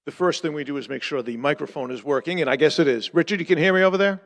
The first thing we do is make sure the microphone is working, and I guess it is. Richard, you can hear me over there?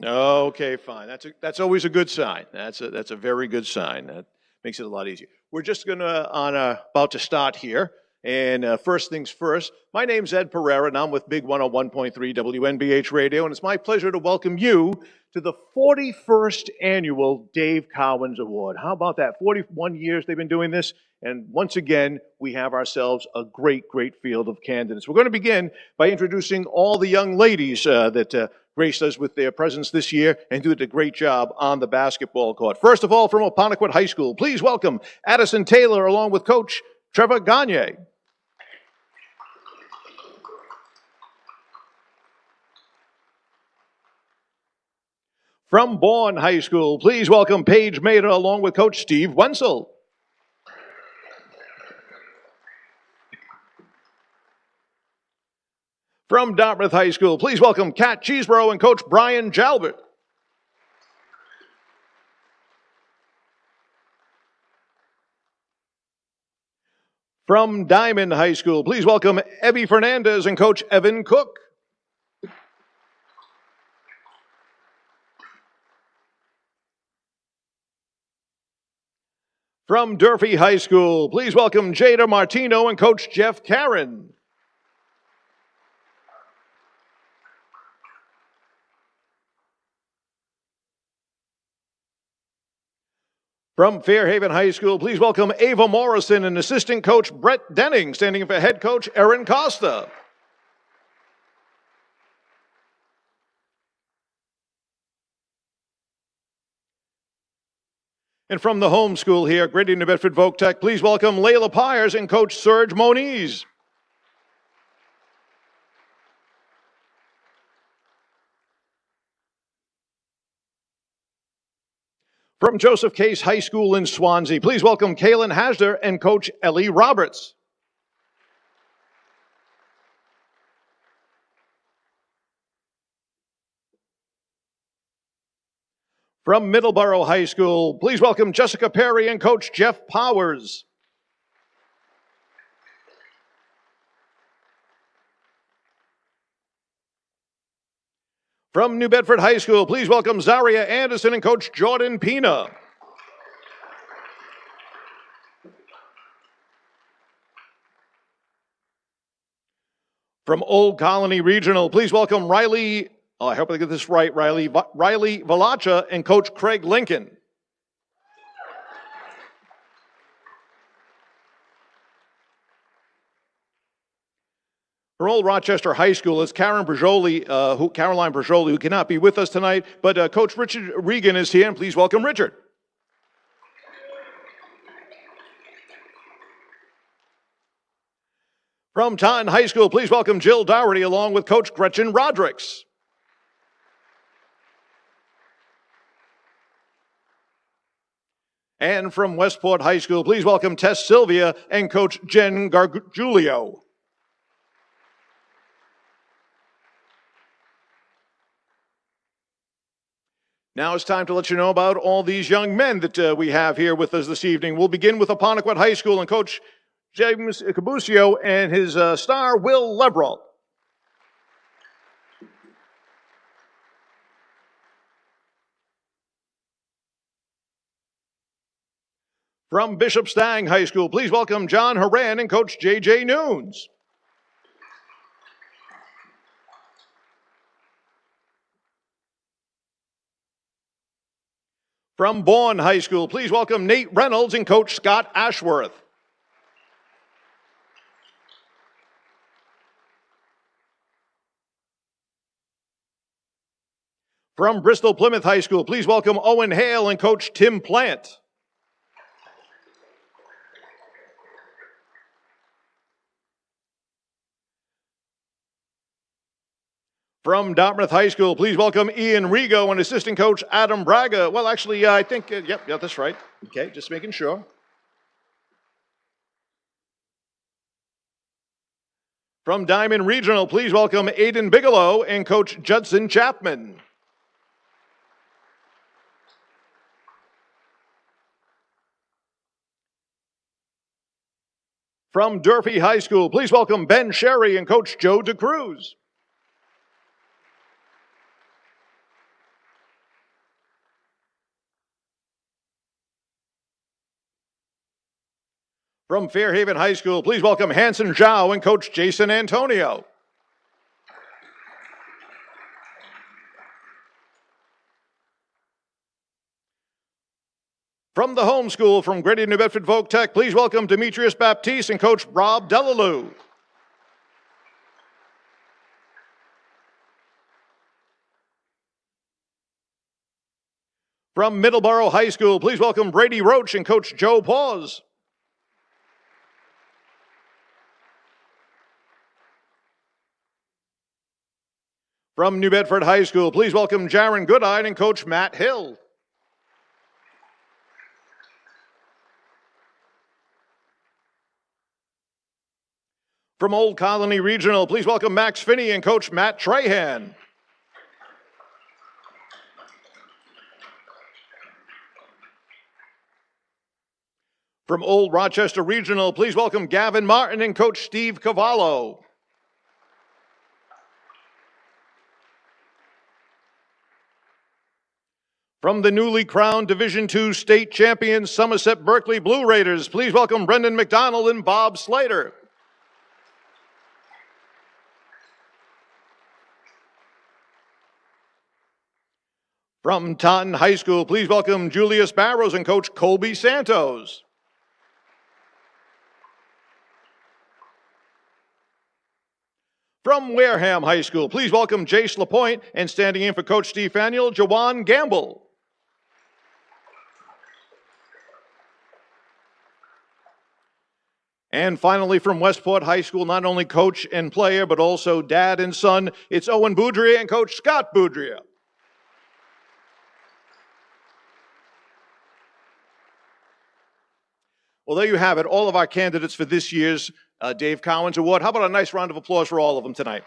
Okay, fine. That's always a good sign. That's a very good sign. That makes it a lot easier. We're just about to start here. And first things first, my name's Ed Pereira, and I'm with Big 101.3 WNBH Radio, and it's my pleasure to welcome you to the 41st Annual Dave Cowens Award. How about that? 41 years they've been doing this, and once again, we have ourselves a great field of candidates. We're going to begin by introducing all the young ladies that graced us with their presence this year and did a great job on the basketball court. First of all, from Oponnequet High School, please welcome Addison Taylor along with Coach Trevor Gagne. From Bourne High School, please welcome Paige Mader along with Coach Steve Wenzel. From Dartmouth High School, please welcome Kat Cheeseborough and Coach Brian Jalbert. From Diamond High School, please welcome Evie Fernandez and Coach Evan Cook. From Durfee High School, please welcome Jada Martino and Coach Jeff Karen. From Fairhaven High School, please welcome Ava Morrison and assistant coach Brett Denning, standing in for head coach Erin Costa. And from the home school here, Greater New Bedford Voc Tech, please welcome Layla Pyers and Coach Serge Moniz. From Joseph Case High School in Swansea, please welcome Kaylin Hasder and Coach Ellie Roberts. From Middleborough High School, please welcome Jessica Perry and Coach Jeff Powers. From New Bedford High School, please welcome Zaria Anderson and Coach Jordan Pina. From Old Colony Regional, please welcome Riley, I hope I get this right, Riley Valacha and Coach Craig Lincoln. From Old Rochester High School is Caroline Brajoli, who cannot be with us tonight, but Coach Richard Regan is here, and please welcome Richard. From Taunton High School, please welcome Jill Dougherty along with Coach Gretchen Rodricks. And from Westport High School, please welcome Tess Sylvia and Coach Jen Gargiulio. Now it's time to let you know about all these young men that we have here with us this evening. We'll begin with Oponnequet High School and Coach James Cabusio and his star, Will Leveralt. From Bishop Stang High School, please welcome John Horan and Coach J.J. Nunes. From Bourne High School, please welcome Nate Reynolds and Coach Scott Ashworth. From Bristol Plymouth High School, please welcome Owen Hale and Coach Tim Plant. From Dartmouth High School, please welcome Ian Rigo and assistant coach Adam Braga. Well, actually, I think, yep, that's right. Okay, just making sure. From Diamond Regional, please welcome Aiden Bigelow and Coach Judson Chapman. From Durfee High School, please welcome Ben Sherry and Coach Joe DeCruz. From Fairhaven High School, please welcome Hanson Zhao and Coach Jason Antonio. From the home school, from Greater New Bedford Folk Tech, please welcome Demetrius Baptiste and Coach Rob Delalue. From Middleborough High School, please welcome Brady Roach and Coach Joe Paws. From New Bedford High School, please welcome Jaron Goodine and Coach Matt Hill. From Old Colony Regional, please welcome Max Finney and Coach Matt Trahan. From Old Rochester Regional, please welcome Gavin Martin and Coach Steve Cavallo. From the newly crowned Division II state champions Somerset Berkeley Blue Raiders, please welcome Brendan McDonald and Bob Slater. From Taunton High School, please welcome Julius Barrows and Coach Colby Santos. From Wareham High School, please welcome Jace Lapointe and standing in for Coach Steve Faniel, Jawan Gamble. And finally, from Westport High School, not only coach and player, but also dad and son, it's Owen Boudria and Coach Scott Boudria. Well, there you have it, all of our candidates for this year's Dave Cowens Award. How about a nice round of applause for all of them tonight?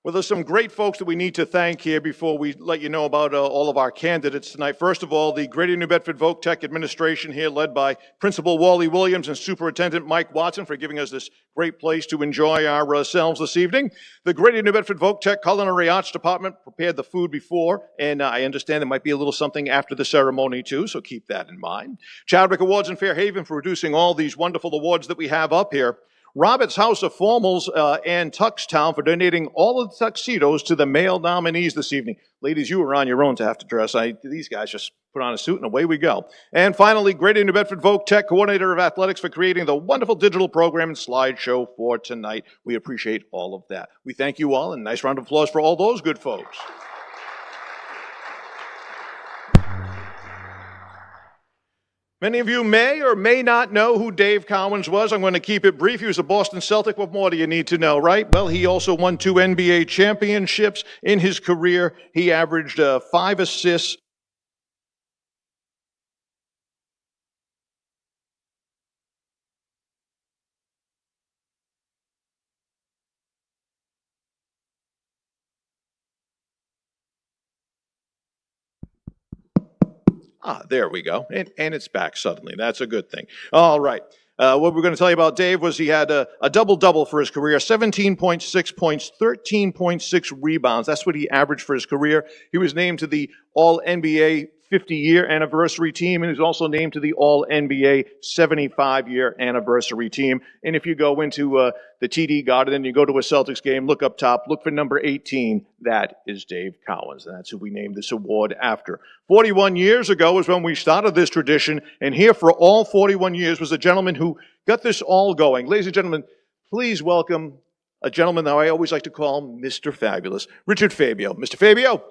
Well, there's some great folks that we need to thank here before we let you know about all of our candidates tonight. First of all, the Greater New Bedford Voc Tech administration here, led by Principal Wally Williams and Superintendent Mike Watson, for giving us this great place to enjoy ourselves this evening. The Greater New Bedford Voc Tech Culinary Arts Department prepared the food before, and I understand there might be a little something after the ceremony too, so keep that in mind. Chadwick Awards in Fairhaven for producing all these wonderful awards that we have up here. Robert's House of Formals and Tuxtown for donating all of the tuxedos to the male nominees this evening. Ladies, you were on your own to have to dress. These guys just put on a suit and away we go. And finally, Greater New Bedford Voc Tech Coordinator of Athletics for creating the wonderful digital program and slideshow for tonight. We appreciate all of that. We thank you all, and a nice round of applause for all those good folks. Many of you may or may not know who Dave Cowens was. I'm going to keep it brief. He was a Boston Celtic. What more do you need to know, right? Well, he also won 2 NBA championships in his career. He averaged 5 assists. There we go. And it's back suddenly. That's a good thing. All right. What we're going to tell you about Dave was he had a double-double for his career, 17.6 points, 13.6 rebounds. That's what he averaged for his career. He was named to the All-NBA 50-year anniversary team, and he's also named to the All-NBA 75-year anniversary team. And if you go into the TD Garden and you go to a Celtics game, look up top, look for number 18. That is Dave Cowens. That's who we named this award after. 41 years ago is when we started this tradition, and here for all 41 years was a gentleman who got this all going. Ladies and gentlemen, please welcome a gentleman that I always like to call Mr. Fabulous, Richard Fabio. Mr. Fabio.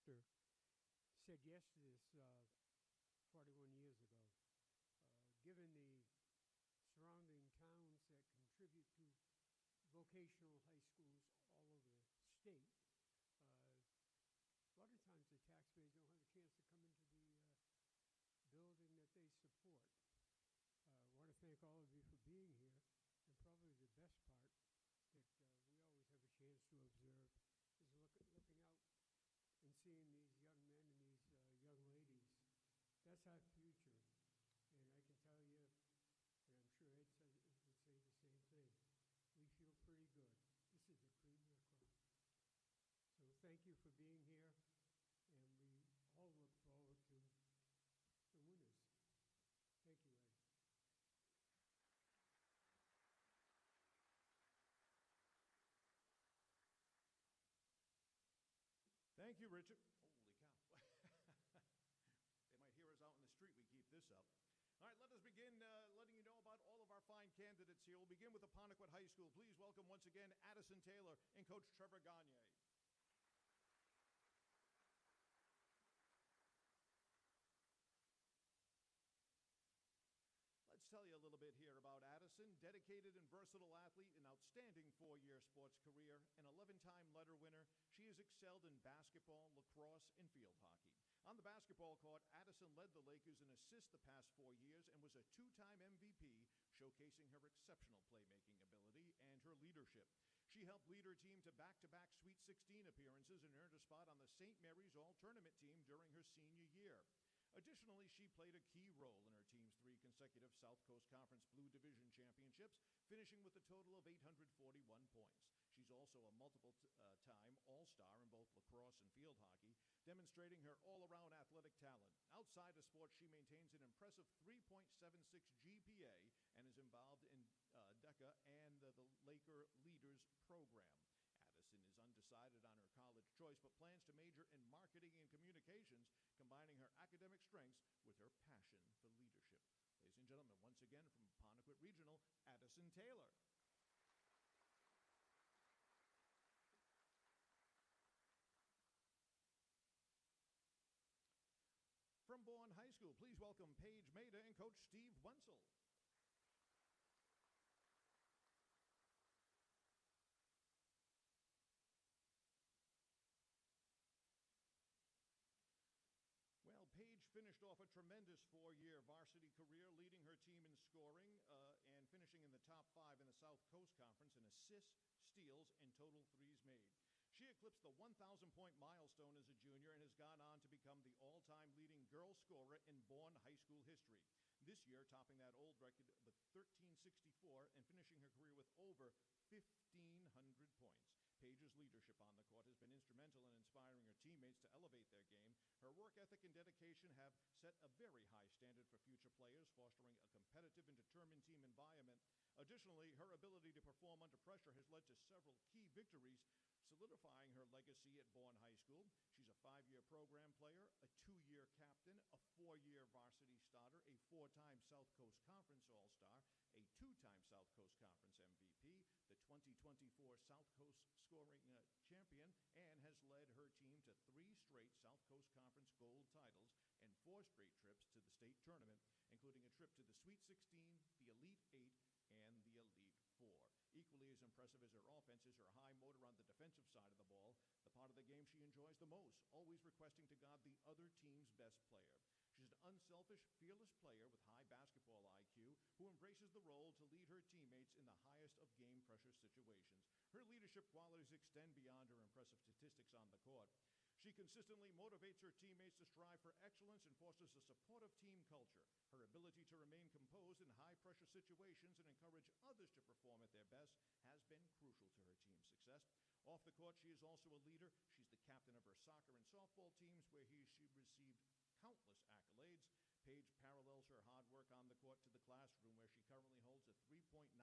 director said yes to this 41 years ago. Given the surrounding towns that contribute to vocational high schools all over the state, a lot of times the taxpayers don't have a chance to come into the building that they support. I want to thank all of you for being here, and probably the best part that we always have a chance to observe is looking out and seeing these young men and these young ladies. That's our future, and I can tell you, and I'm sure Ed would say the same thing, we feel pretty good. This is the cream of the crop. So thank you for being here, and we all look forward to the winners. Thank you, Ed. Thank you, Richard. Holy cow. They might hear us out in the street. We keep this up. All right, let us begin letting you know about all of our fine candidates here. We'll begin with Apponequet High School. Please welcome once again Addison Taylor and Coach Trevor Gagne. Let's tell you a little bit here about Addison. Dedicated and versatile athlete, an outstanding 4-year sports career, an 11-time letter winner. She has excelled in basketball, lacrosse, and field hockey. On the basketball court, Addison led the Lakers in assists the past 4 years and was a 2-time MVP, showcasing her exceptional playmaking ability and her leadership. She helped lead her team to back-to-back Sweet 16 appearances and earned a spot on the St. Mary's All-Tournament team during her senior year. Additionally, she played a key role in her team's 3 consecutive South Coast Conference Blue Division championships, finishing with a total of 841 points. She's also a multiple-time All-Star in both lacrosse and field hockey, demonstrating her all-around athletic talent. Outside of sports, she maintains an impressive 3.76 GPA and is involved in DECA and the Laker Leaders Program. Addison is undecided on her college choice, but plans to major in marketing and communications, combining her academic strengths with her passion for leadership. Ladies and gentlemen, once again from Apponequet Regional, Addison Taylor. From Bourne High School, please welcome Paige Maida and Coach Steve Wenzel. Well, Paige finished off a tremendous 4-year varsity career, leading her team in scoring and finishing in the top 5 in the South Coast Conference in assists, steals, and total threes made. She eclipsed the 1,000-point milestone as a junior and has gone on to become the all-time leading girl scorer in Bourne High School history. This year, topping that old record with 1,364 and finishing her career with over 1,500 points. Paige's leadership on the court has been instrumental in inspiring her teammates to elevate their game. Her work ethic and dedication have set a very high standard for future players, fostering a competitive and determined team environment. Additionally, her ability to perform under pressure has led to several key victories, solidifying her legacy at Bourne High School. She's a 5-year program player, a 2-year captain, a 4-year varsity starter, a 4-time South Coast Conference All-Star, a 2-time South Coast Conference MVP, the 2024 South Coast Scoring Champion, and has led her team to 3 straight South Coast Conference Gold titles and 4 straight trips to the state tournament, including a trip to the Sweet 16, the Elite 8, and the Elite 4. Equally as impressive as her offense is her high motor on the defensive side of the ball, the part of the game she enjoys the most, always requesting to guard the other team's best player. She's an unselfish, fearless player with high basketball IQ who embraces the role to lead her teammates in the highest of game pressure situations. Her leadership qualities extend beyond her impressive statistics on the court. She consistently motivates her teammates to strive for excellence and fosters a supportive team culture. Her ability to remain composed in high-pressure situations and encourage others to perform at their best has been crucial to her team's success. Off the court, she is also a leader. She's the captain of her soccer and softball teams, where she received countless accolades. Paige parallels her hard work on the court to the classroom, where she currently holds a 3.96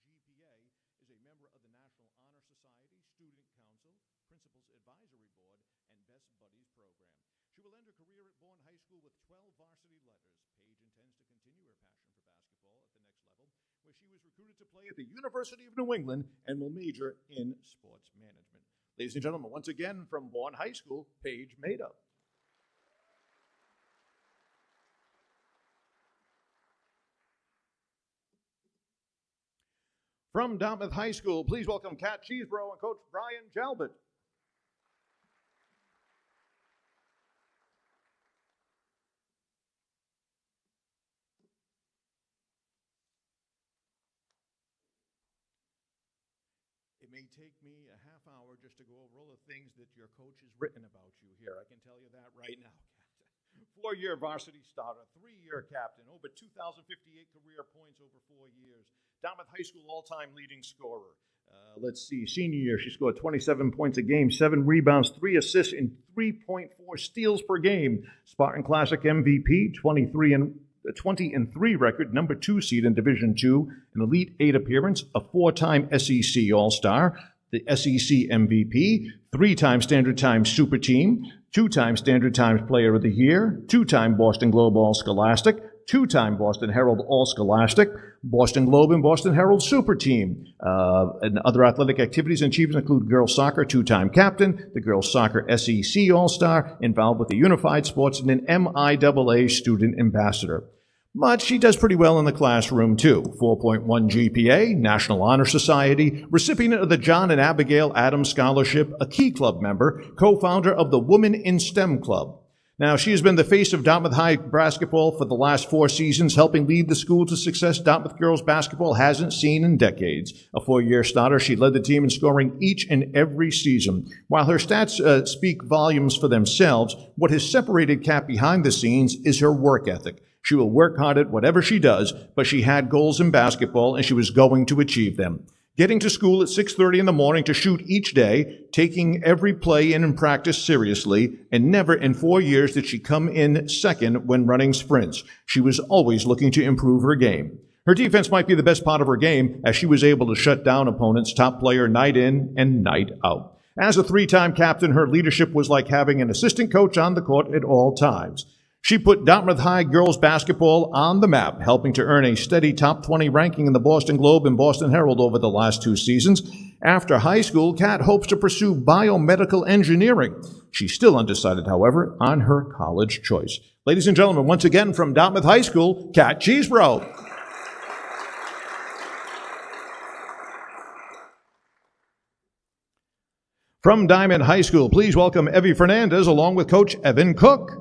GPA, is a member of the National Honor Society, Student Council, Principals Advisory Board, and Best Buddies program. She will end her career at Bourne High School with 12 varsity letters. Paige intends to continue her passion for basketball at the next level, where she was recruited to play at the University of New England and will major in sports management. Ladies and gentlemen, once again from Bourne High School, Paige Maida. From Dartmouth High School, please welcome Kat Cheesebro and Coach Brian Jalbert. It may take me a half hour just to go over all the things that your coach has written about you here. I can tell you that right now, Kat. 4-year varsity starter, 3-year captain, over 2,058 career points over 4 years. Dartmouth High School all-time leading scorer. Let's see, senior year, she scored 27 points a game, 7 rebounds, 3 assists, and 3.4 steals per game. Spartan Classic MVP, 20-3 record, number 2 seed in Division II, an Elite 8 appearance, a 4-time SEC All-Star, the SEC MVP, 3-time Standard Time Super Team, 2-time Standard Times Player of the Year, 2-time Boston Globe All-Scholastic, 2-time Boston Herald All-Scholastic, Boston Globe and Boston Herald Super Team. And other athletic activities and achievements include girls soccer, 2-time captain, the girls soccer SEC All-Star, involved with the Unified Sports, and an MIAA student ambassador. But she does pretty well in the classroom, too. 4.1 GPA, National Honor Society, recipient of the John and Abigail Adams Scholarship, a Key Club member, co-founder of the Women in STEM Club. Now, she has been the face of Dartmouth High basketball for the last 4 seasons, helping lead the school to success Dartmouth girls basketball hasn't seen in decades. A 4-year starter, she led the team in scoring each and every season. While her stats speak volumes for themselves, what has separated Kat behind the scenes is her work ethic. She will work hard at whatever she does, but she had goals in basketball, and she was going to achieve them. Getting to school at 6:30 in the morning to shoot each day, taking every play in practice seriously, and never in 4 years did she come in second when running sprints. She was always looking to improve her game. Her defense might be the best part of her game, as she was able to shut down opponents' top player night in and night out. As a 3-time captain, her leadership was like having an assistant coach on the court at all times. She put Dartmouth High girls basketball on the map, helping to earn a steady top 20 ranking in the Boston Globe and Boston Herald over the last 2 seasons. After high school, Kat hopes to pursue biomedical engineering. She's still undecided, however, on her college choice. Ladies and gentlemen, once again from Dartmouth High School, Kat Cheesebro. From Diamond High School, please welcome Evie Fernandez along with Coach Evan Cook.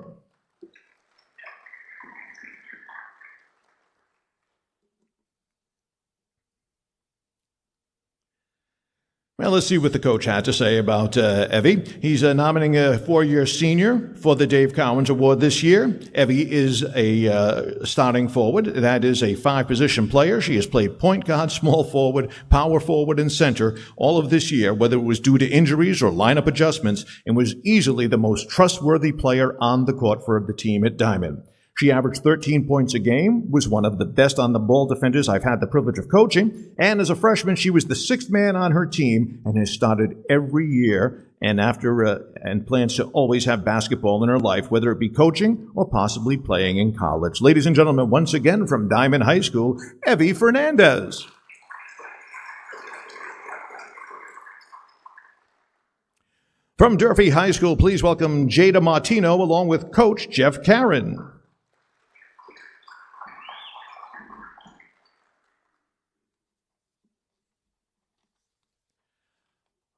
Well, let's see what the coach had to say about Evie. He's nominating a 4-year senior for the Dave Cowens Award this year. Evie is a starting forward. That is a 5-position player. She has played point guard, small forward, power forward, and center all of this year, whether it was due to injuries or lineup adjustments, and was easily the most trustworthy player on the court for the team at Diamond. She averaged 13 points a game, was one of the best on-the-ball defenders I've had the privilege of coaching, and as a freshman, she was the 6th man on her team and has started every year and plans to always have basketball in her life, whether it be coaching or possibly playing in college. Ladies and gentlemen, once again from Diamond High School, Evie Fernandez. From Durfee High School, please welcome Jada Martino along with Coach Jeff Karen.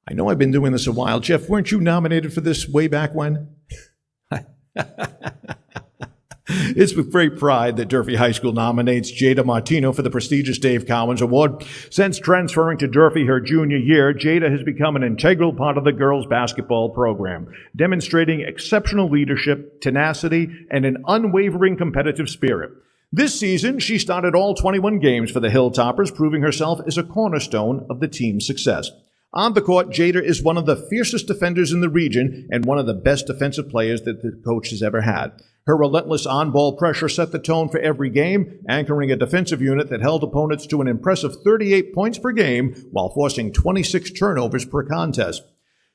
I know I've been doing this a while. Jeff, weren't you nominated for this way back when? It's with great pride that Durfee High School nominates Jada Martino for the prestigious Dave Cowens Award. Since transferring to Durfee her junior year, Jada has become an integral part of the girls' basketball program, demonstrating exceptional leadership, tenacity, and an unwavering competitive spirit. This season, she started all 21 games for the Hilltoppers, proving herself as a cornerstone of the team's success. On the court, Jada is one of the fiercest defenders in the region and one of the best defensive players that the coach has ever had. Her relentless on-ball pressure set the tone for every game, anchoring a defensive unit that held opponents to an impressive 38 points per game while forcing 26 turnovers per contest.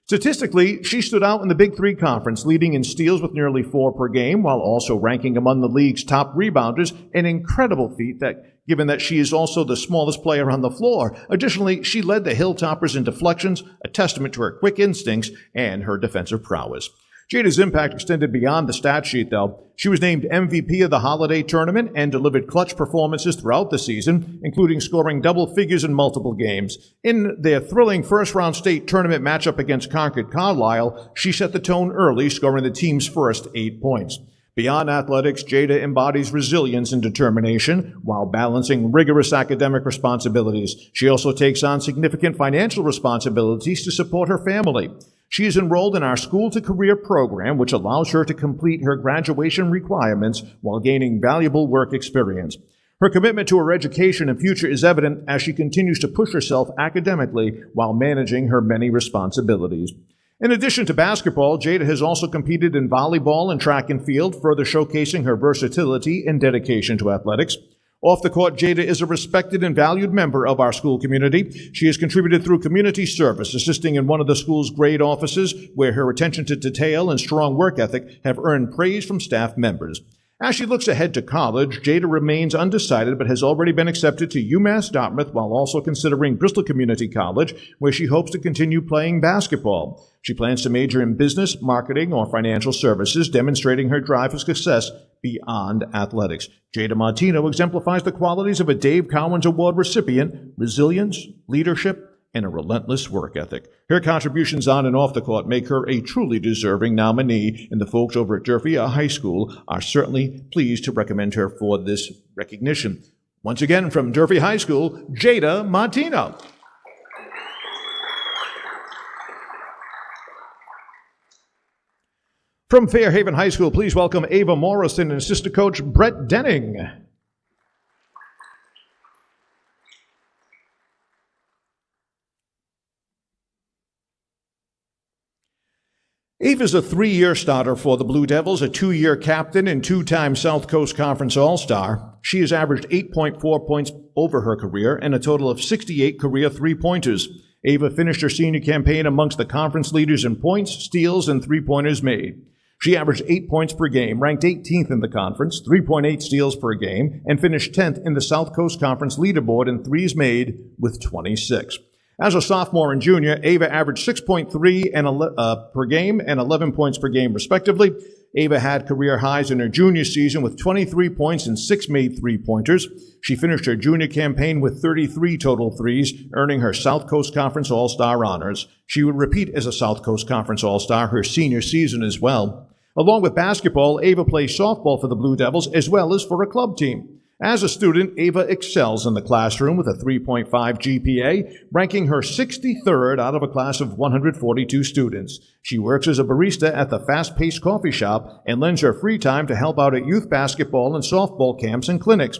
Statistically, she stood out in the Big Three Conference, leading in steals with nearly 4 per game, while also ranking among the league's top rebounders, an incredible feat that given that she is also the smallest player on the floor. Additionally, she led the Hilltoppers in deflections, a testament to her quick instincts and her defensive prowess. Jada's impact extended beyond the stat sheet, though. She was named MVP of the holiday tournament and delivered clutch performances throughout the season, including scoring double figures in multiple games. In their thrilling first-round state tournament matchup against Concord Carlisle, she set the tone early, scoring the team's first 8 points. Beyond athletics, Jada embodies resilience and determination while balancing rigorous academic responsibilities. She also takes on significant financial responsibilities to support her family. She is enrolled in our School to Career program, which allows her to complete her graduation requirements while gaining valuable work experience. Her commitment to her education and future is evident as she continues to push herself academically while managing her many responsibilities. In addition to basketball, Jada has also competed in volleyball and track and field, further showcasing her versatility and dedication to athletics. Off the court, Jada is a respected and valued member of our school community. She has contributed through community service, assisting in one of the school's grade offices, where her attention to detail and strong work ethic have earned praise from staff members. As she looks ahead to college, Jada remains undecided but has already been accepted to UMass Dartmouth while also considering Bristol Community College, where she hopes to continue playing basketball. She plans to major in business, marketing, or financial services, demonstrating her drive for success beyond athletics. Jada Martino exemplifies the qualities of a Dave Cowens Award recipient: resilience, leadership, and a relentless work ethic. Her contributions on and off the court make her a truly deserving nominee, and the folks over at Durfee High School are certainly pleased to recommend her for this recognition. Once again, from Durfee High School, Jada Martino. From Fairhaven High School, please welcome Ava Morrison and assistant coach Brett Denning. Ava's a 3-year starter for the Blue Devils, a 2-year captain and 2-time South Coast Conference All-Star. She has averaged 8.4 points over her career and a total of 68 career three-pointers. Ava finished her senior campaign amongst the conference leaders in points, steals, and three-pointers made. She averaged 8 points per game, ranked 18th in the conference, 3.8 steals per game, and finished 10th in the South Coast Conference leaderboard in threes made with 26. As a sophomore and junior, Ava averaged 6.3 per game and 11 points per game, respectively. Ava had career highs in her junior season with 23 points and 6 made three-pointers. She finished her junior campaign with 33 total threes, earning her South Coast Conference All-Star honors. She would repeat as a South Coast Conference All-Star her senior season as well. Along with basketball, Ava plays softball for the Blue Devils as well as for a club team. As a student, Ava excels in the classroom with a 3.5 GPA, ranking her 63rd out of a class of 142 students. She works as a barista at the fast-paced coffee shop and lends her free time to help out at youth basketball and softball camps and clinics.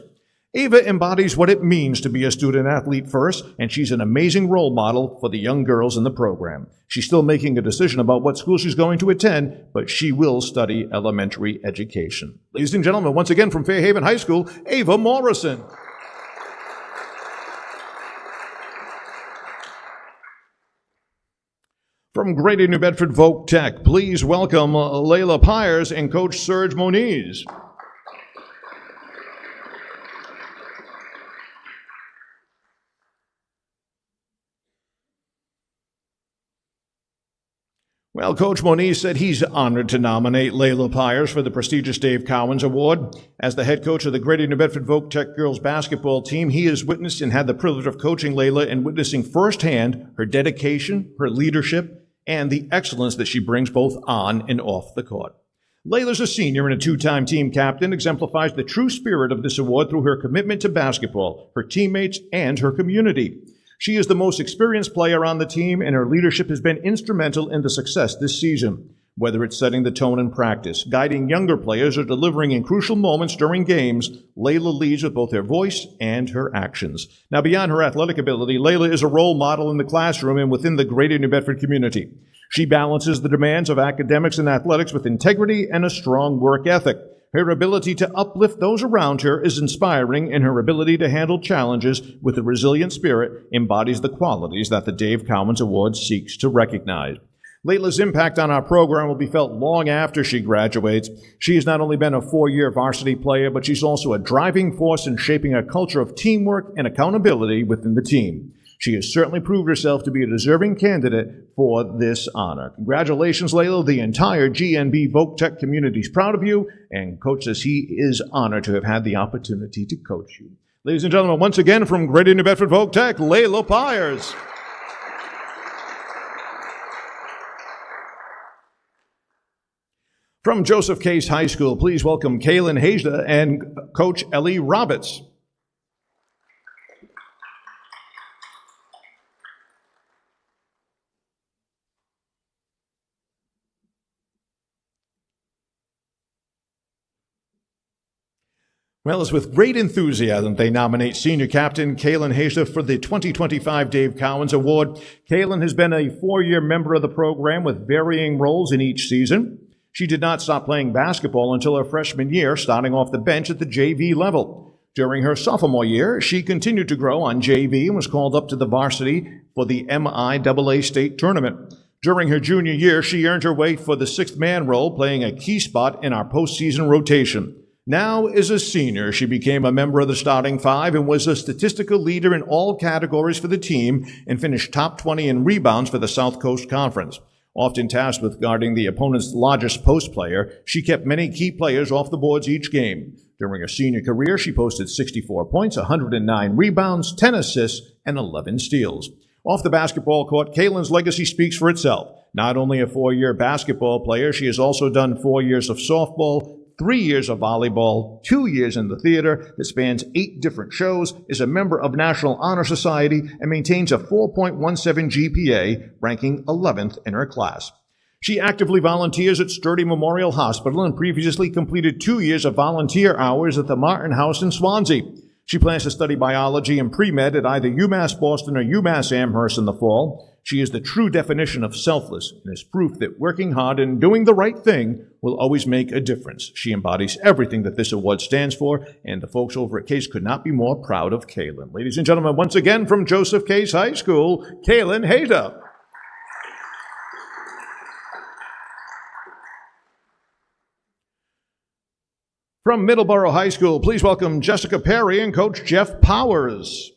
Ava embodies what it means to be a student-athlete first, and she's an amazing role model for the young girls in the program. She's still making a decision about what school she's going to attend, but she will study elementary education. Ladies and gentlemen, once again from Fairhaven High School, Ava Morrison. From Greater New Bedford Voc Tech, please welcome Layla Pyers and Coach Serge Moniz. Well, Coach Moniz said he's honored to nominate Layla Pyers for the prestigious Dave Cowens Award. As the head coach of the Greater New Bedford Voc Tech girls basketball team, he has witnessed and had the privilege of coaching Layla and witnessing firsthand her dedication, her leadership, and the excellence that she brings both on and off the court. Layla's a senior and a 2-time team captain, exemplifies the true spirit of this award through her commitment to basketball, her teammates, and her community. She is the most experienced player on the team, and her leadership has been instrumental in the success this season. Whether it's setting the tone in practice, guiding younger players, or delivering in crucial moments during games, Layla leads with both her voice and her actions. Now, beyond her athletic ability, Layla is a role model in the classroom and within the Greater New Bedford community. She balances the demands of academics and athletics with integrity and a strong work ethic. Her ability to uplift those around her is inspiring, and her ability to handle challenges with a resilient spirit embodies the qualities that the Dave Cowens Award seeks to recognize. Layla's impact on our program will be felt long after she graduates. She has not only been a 4-year varsity player, but she's also a driving force in shaping a culture of teamwork and accountability within the team. She has certainly proved herself to be a deserving candidate for this honor. Congratulations, Layla. The entire GNB Voc Tech community is proud of you, and Coach says he is honored to have had the opportunity to coach you. Ladies and gentlemen, once again from Greater New Bedford Voc Tech, Layla Pyers. From Joseph Case High School, please welcome Kaylin Hajda and Coach Ellie Roberts. Well, it's with great enthusiasm they nominate senior captain Kaylin Hajda for the 2025 Dave Cowens Award. Kaylin has been a 4-year member of the program with varying roles in each season. She did not stop playing basketball until her freshman year, starting off the bench at the JV level. During her sophomore year, she continued to grow on JV and was called up to the varsity for the MIAA state tournament. During her junior year, she earned her way for the sixth-man role, playing a key spot in our postseason rotation. Now, as a senior, she became a member of the starting five and was a statistical leader in all categories for the team and finished top 20 in rebounds for the South Coast Conference. Often tasked with guarding the opponent's largest post player, she kept many key players off the boards each game. During her senior career, she posted 64 points, 109 rebounds, 10 assists, and 11 steals. Off the basketball court, Kaylin's legacy speaks for itself. Not only a 4-year basketball player, she has also done 4 years of softball, 3 years of volleyball, 2 years in the theater that spans 8 different shows, is a member of National Honor Society, and maintains a 4.17 GPA, ranking 11th in her class. She actively volunteers at Sturdy Memorial Hospital and previously completed 2 years of volunteer hours at the Martin House in Swansea. She plans to study biology and pre-med at either UMass Boston or UMass Amherst in the fall. She is the true definition of selfless and is proof that working hard and doing the right thing will always make a difference. She embodies everything that this award stands for, and the folks over at Case could not be more proud of Kaylin. Ladies and gentlemen, once again from Joseph Case High School, Kaylin Hajda. From Middleborough High School, please welcome Jessica Perry and Coach Jeff Powers.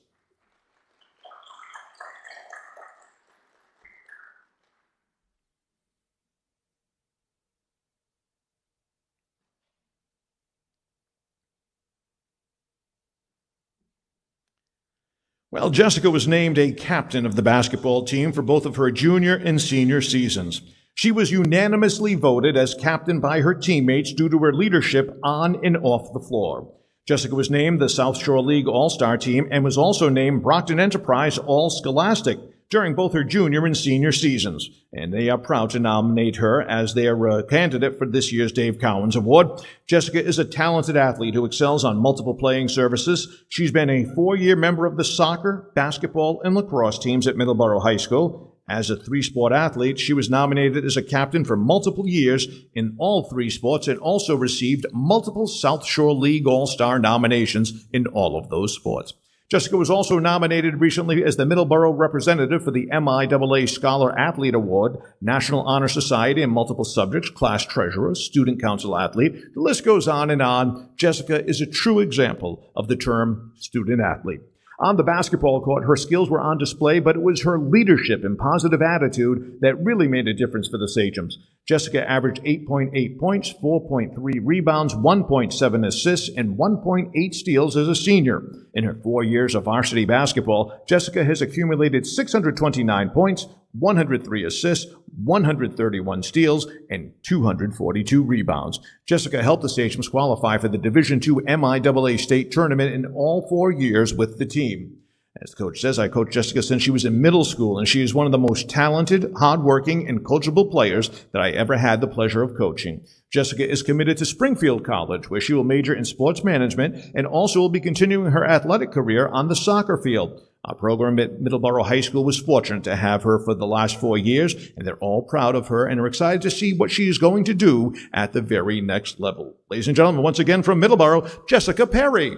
Well, Jessica was named a captain of the basketball team for both of her junior and senior seasons. She was unanimously voted as captain by her teammates due to her leadership on and off the floor. Jessica was named the South Shore League All-Star Team and was also named Brockton Enterprise All-Scholastic during both her junior and senior seasons. And they are proud to nominate her as their candidate for this year's Dave Cowens Award. Jessica is a talented athlete who excels on multiple playing surfaces. She's been a 4-year member of the soccer, basketball, and lacrosse teams at Middleborough High School. As a 3-sport athlete, she was nominated as a captain for multiple years in all 3 sports and also received multiple South Shore League All-Star nominations in all of those sports. Jessica was also nominated recently as the Middleborough representative for the MIAA Scholar Athlete Award, National Honor Society in multiple subjects, class treasurer, student council athlete. The list goes on and on. Jessica is a true example of the term student athlete. On the basketball court, her skills were on display, but it was her leadership and positive attitude that really made a difference for the Sachems. Jessica averaged 8.8 points, 4.3 rebounds, 1.7 assists, and 1.8 steals as a senior. In her 4 years of varsity basketball, Jessica has accumulated 629 points, 103 assists, 131 steals, and 242 rebounds. Jessica helped the Sachems qualify for the Division II MIAA state tournament in all 4 years with the team. As the coach says, I coached Jessica since she was in middle school, and she is one of the most talented, hardworking, and coachable players that I ever had the pleasure of coaching. Jessica is committed to Springfield College, where she will major in sports management and also will be continuing her athletic career on the soccer field. Our program at Middleborough High School was fortunate to have her for the last 4 years, and they're all proud of her and are excited to see what she is going to do at the very next level. Ladies and gentlemen, once again from Middleborough, Jessica Perry.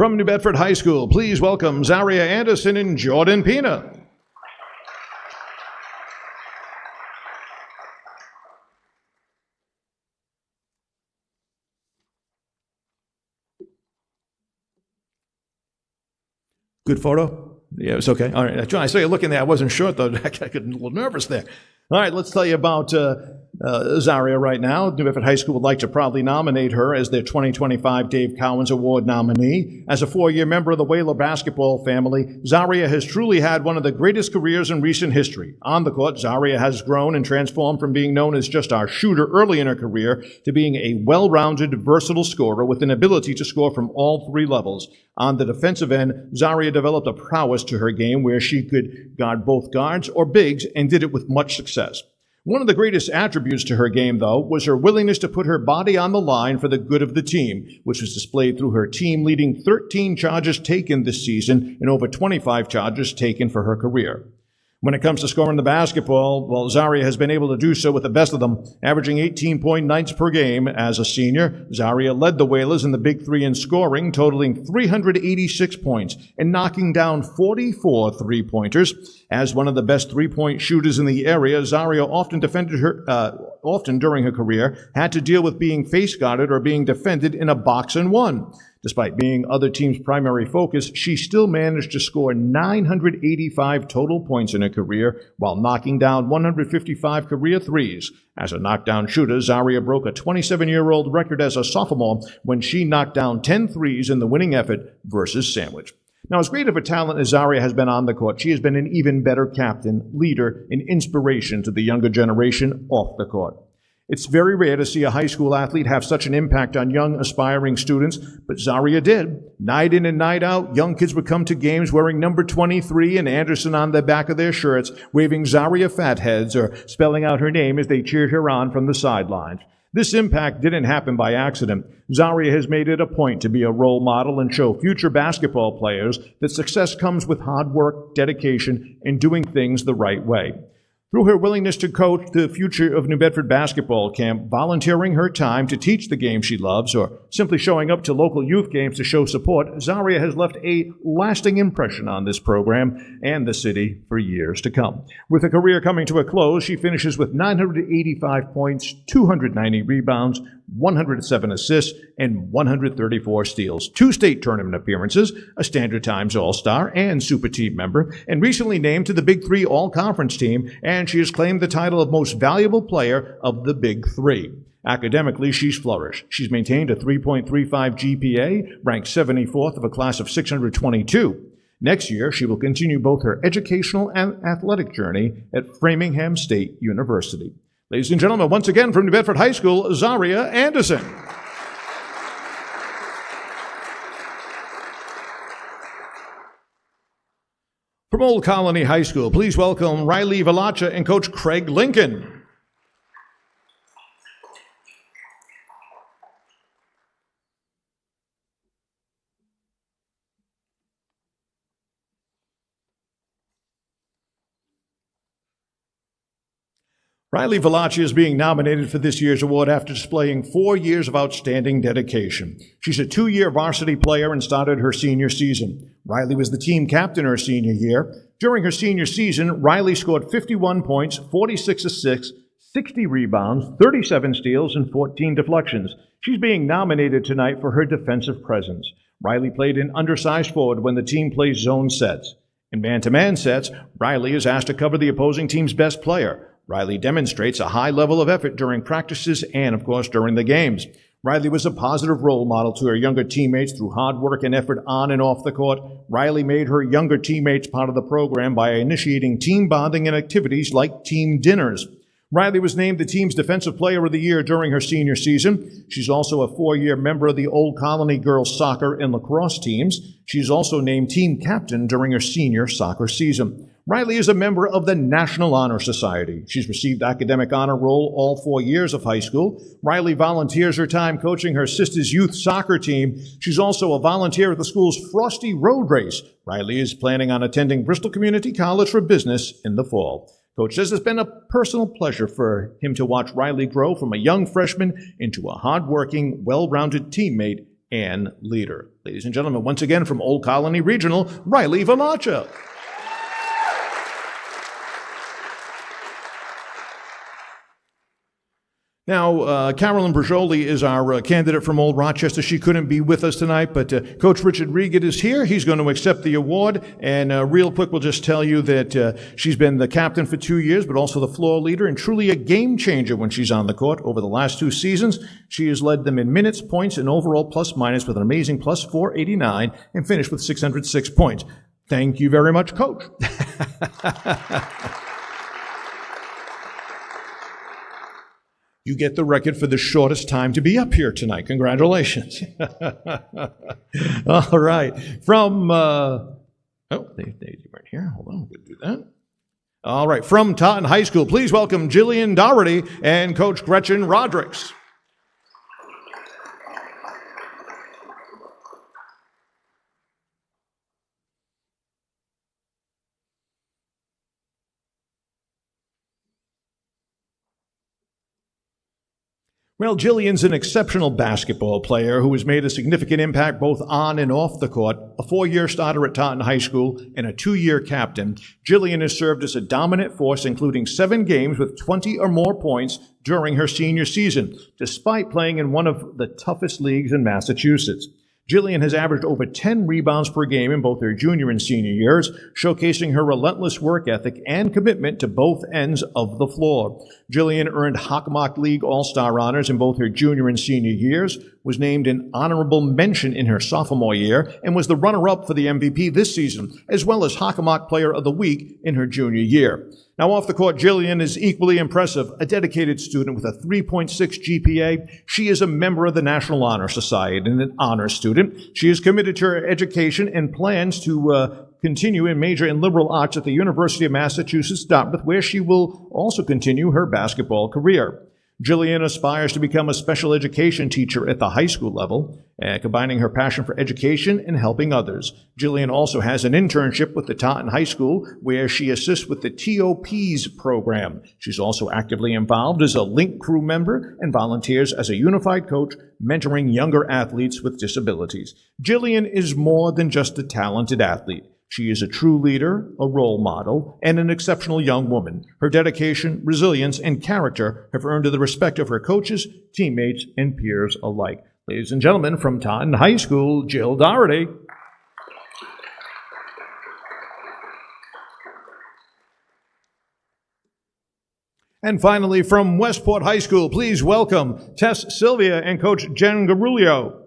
From New Bedford High School, please welcome Zaria Anderson and Jordan Pina. Good photo? Yeah, it's okay. All right. John, I saw you looking there. I wasn't sure, though. I got a little nervous there. All right, let's tell you about Zaria right now. New Bedford High School would like to proudly nominate her as their 2025 Dave Cowens Award nominee. As a 4-year member of the Whaler basketball family, Zaria has truly had one of the greatest careers in recent history. On the court, Zaria has grown and transformed from being known as just our shooter early in her career to being a well-rounded, versatile scorer with an ability to score from all 3 levels. On the defensive end, Zaria developed a prowess to her game where she could guard both guards or bigs and did it with much success. One of the greatest attributes to her game, though, was her willingness to put her body on the line for the good of the team, which was displayed through her team-leading 13 charges taken this season and over 25 charges taken for her career. When it comes to scoring the basketball, well, Zaria has been able to do so with the best of them, averaging 18 nights per game. As a senior, Zaria led the Whalers in the Big Three in scoring, totaling 386 points and knocking down 44 three-pointers. As one of the best three-point shooters in the area, Zaria often during her career had to deal with being face-guarded or being defended in a box-and-one. Despite being other teams' primary focus, she still managed to score 985 total points in her career while knocking down 155 career threes. As a knockdown shooter, Zaria broke a 27-year-old record as a sophomore when she knocked down 10 threes in the winning effort versus Sandwich. Now, as great of a talent as Zaria has been on the court, she has been an even better captain, leader, and inspiration to the younger generation off the court. It's very rare to see a high school athlete have such an impact on young, aspiring students, but Zaria did. Night in and night out, young kids would come to games wearing number 23 and Anderson on the back of their shirts, waving Zaria fatheads or spelling out her name as they cheered her on from the sidelines. This impact didn't happen by accident. Zaria has made it a point to be a role model and show future basketball players that success comes with hard work, dedication, and doing things the right way. Through her willingness to coach the future of New Bedford basketball camp, volunteering her time to teach the game she loves, or simply showing up to local youth games to show support, Zaria has left a lasting impression on this program and the city for years to come. With her career coming to a close, she finishes with 985 points, 290 rebounds, 107 assists, and 134 steals, 2 state tournament appearances, a Standard Times All-Star and Super Team member, and recently named to the Big Three All-Conference team, and she has claimed the title of Most Valuable Player of the Big Three. Academically, she's flourished. She's maintained a 3.35 GPA, ranked 74th of a class of 622. Next year, she will continue both her educational and athletic journey at Framingham State University. Ladies and gentlemen, once again from New Bedford High School, Zaria Anderson. From Old Colony High School, please welcome Riley Valacha and Coach Craig Lincoln. Riley Valachi is being nominated for this year's award after displaying 4 years of outstanding dedication. She's a 2-year varsity player and started her senior season. Riley was the team captain her senior year. During her senior season, Riley scored 51 points, 46 assists, 60 rebounds, 37 steals, and 14 deflections. She's being nominated tonight for her defensive presence. Riley played an undersized forward when the team plays zone sets. In man-to-man sets, Riley is asked to cover the opposing team's best player. Riley demonstrates a high level of effort during practices and, of course, during the games. Riley was a positive role model to her younger teammates through hard work and effort on and off the court. Riley made her younger teammates part of the program by initiating team bonding and activities like team dinners. Riley was named the team's Defensive Player of the Year during her senior season. She's also a 4-year member of the Old Colony girls soccer and lacrosse teams. She's also named team captain during her senior soccer season. Riley is a member of the National Honor Society. She's received academic honor roll all 4 years of high school. Riley volunteers her time coaching her sister's youth soccer team. She's also a volunteer at the school's Frosty Road Race. Riley is planning on attending Bristol Community College for Business in the fall. Coach says it's been a personal pleasure for him to watch Riley grow from a young freshman into a hard-working, well-rounded teammate and leader. Ladies and gentlemen, once again from Old Colony Regional, Riley Vamacha. Now, Carolyn Brajoli is our candidate from Old Rochester. She couldn't be with us tonight, but Coach Richard Regan is here. He's going to accept the award. And real quick, we'll just tell you that she's been the captain for 2 years, but also the floor leader and truly a game changer when she's on the court. Over the last 2 seasons, she has led them in minutes, points, and overall plus minus with an amazing plus 489 and finished with 606 points. Thank you very much, Coach. You get the record for the shortest time to be up here tonight. Congratulations. All right. From, they weren't here. Hold on, we'll do that. All right. From Taunton High School, please welcome Jillian Dougherty and Coach Gretchen Rodricks. Well, Jillian's an exceptional basketball player who has made a significant impact both on and off the court. A 4-year starter at Taunton High School and a 2-year captain, Jillian has served as a dominant force, including 7 games with 20 or more points during her senior season, despite playing in one of the toughest leagues in Massachusetts. Jillian has averaged over 10 rebounds per game in both her junior and senior years, showcasing her relentless work ethic and commitment to both ends of the floor. Jillian earned Hockomock League All-Star honors in both her junior and senior years, was named an honorable mention in her sophomore year, and was the runner-up for the MVP this season, as well as Hockomock Player of the Week in her junior year. Now, off the court, Jillian is equally impressive, a dedicated student with a 3.6 GPA. She is a member of the National Honor Society and an honor student. She is committed to her education and plans to continue and major in liberal arts at the University of Massachusetts, Dartmouth, where she will also continue her basketball career. Jillian aspires to become a special education teacher at the high school level, combining her passion for education and helping others. Jillian also has an internship with the Taunton High School, where she assists with the TOPs program. She's also actively involved as a Link crew member and volunteers as a unified coach, mentoring younger athletes with disabilities. Jillian is more than just a talented athlete. She is a true leader, a role model, and an exceptional young woman. Her dedication, resilience, and character have earned her the respect of her coaches, teammates, and peers alike. Ladies and gentlemen, from Taunton High School, Jill Dougherty. And finally, from Westport High School, please welcome Tess Sylvia and Coach Jen Garulio.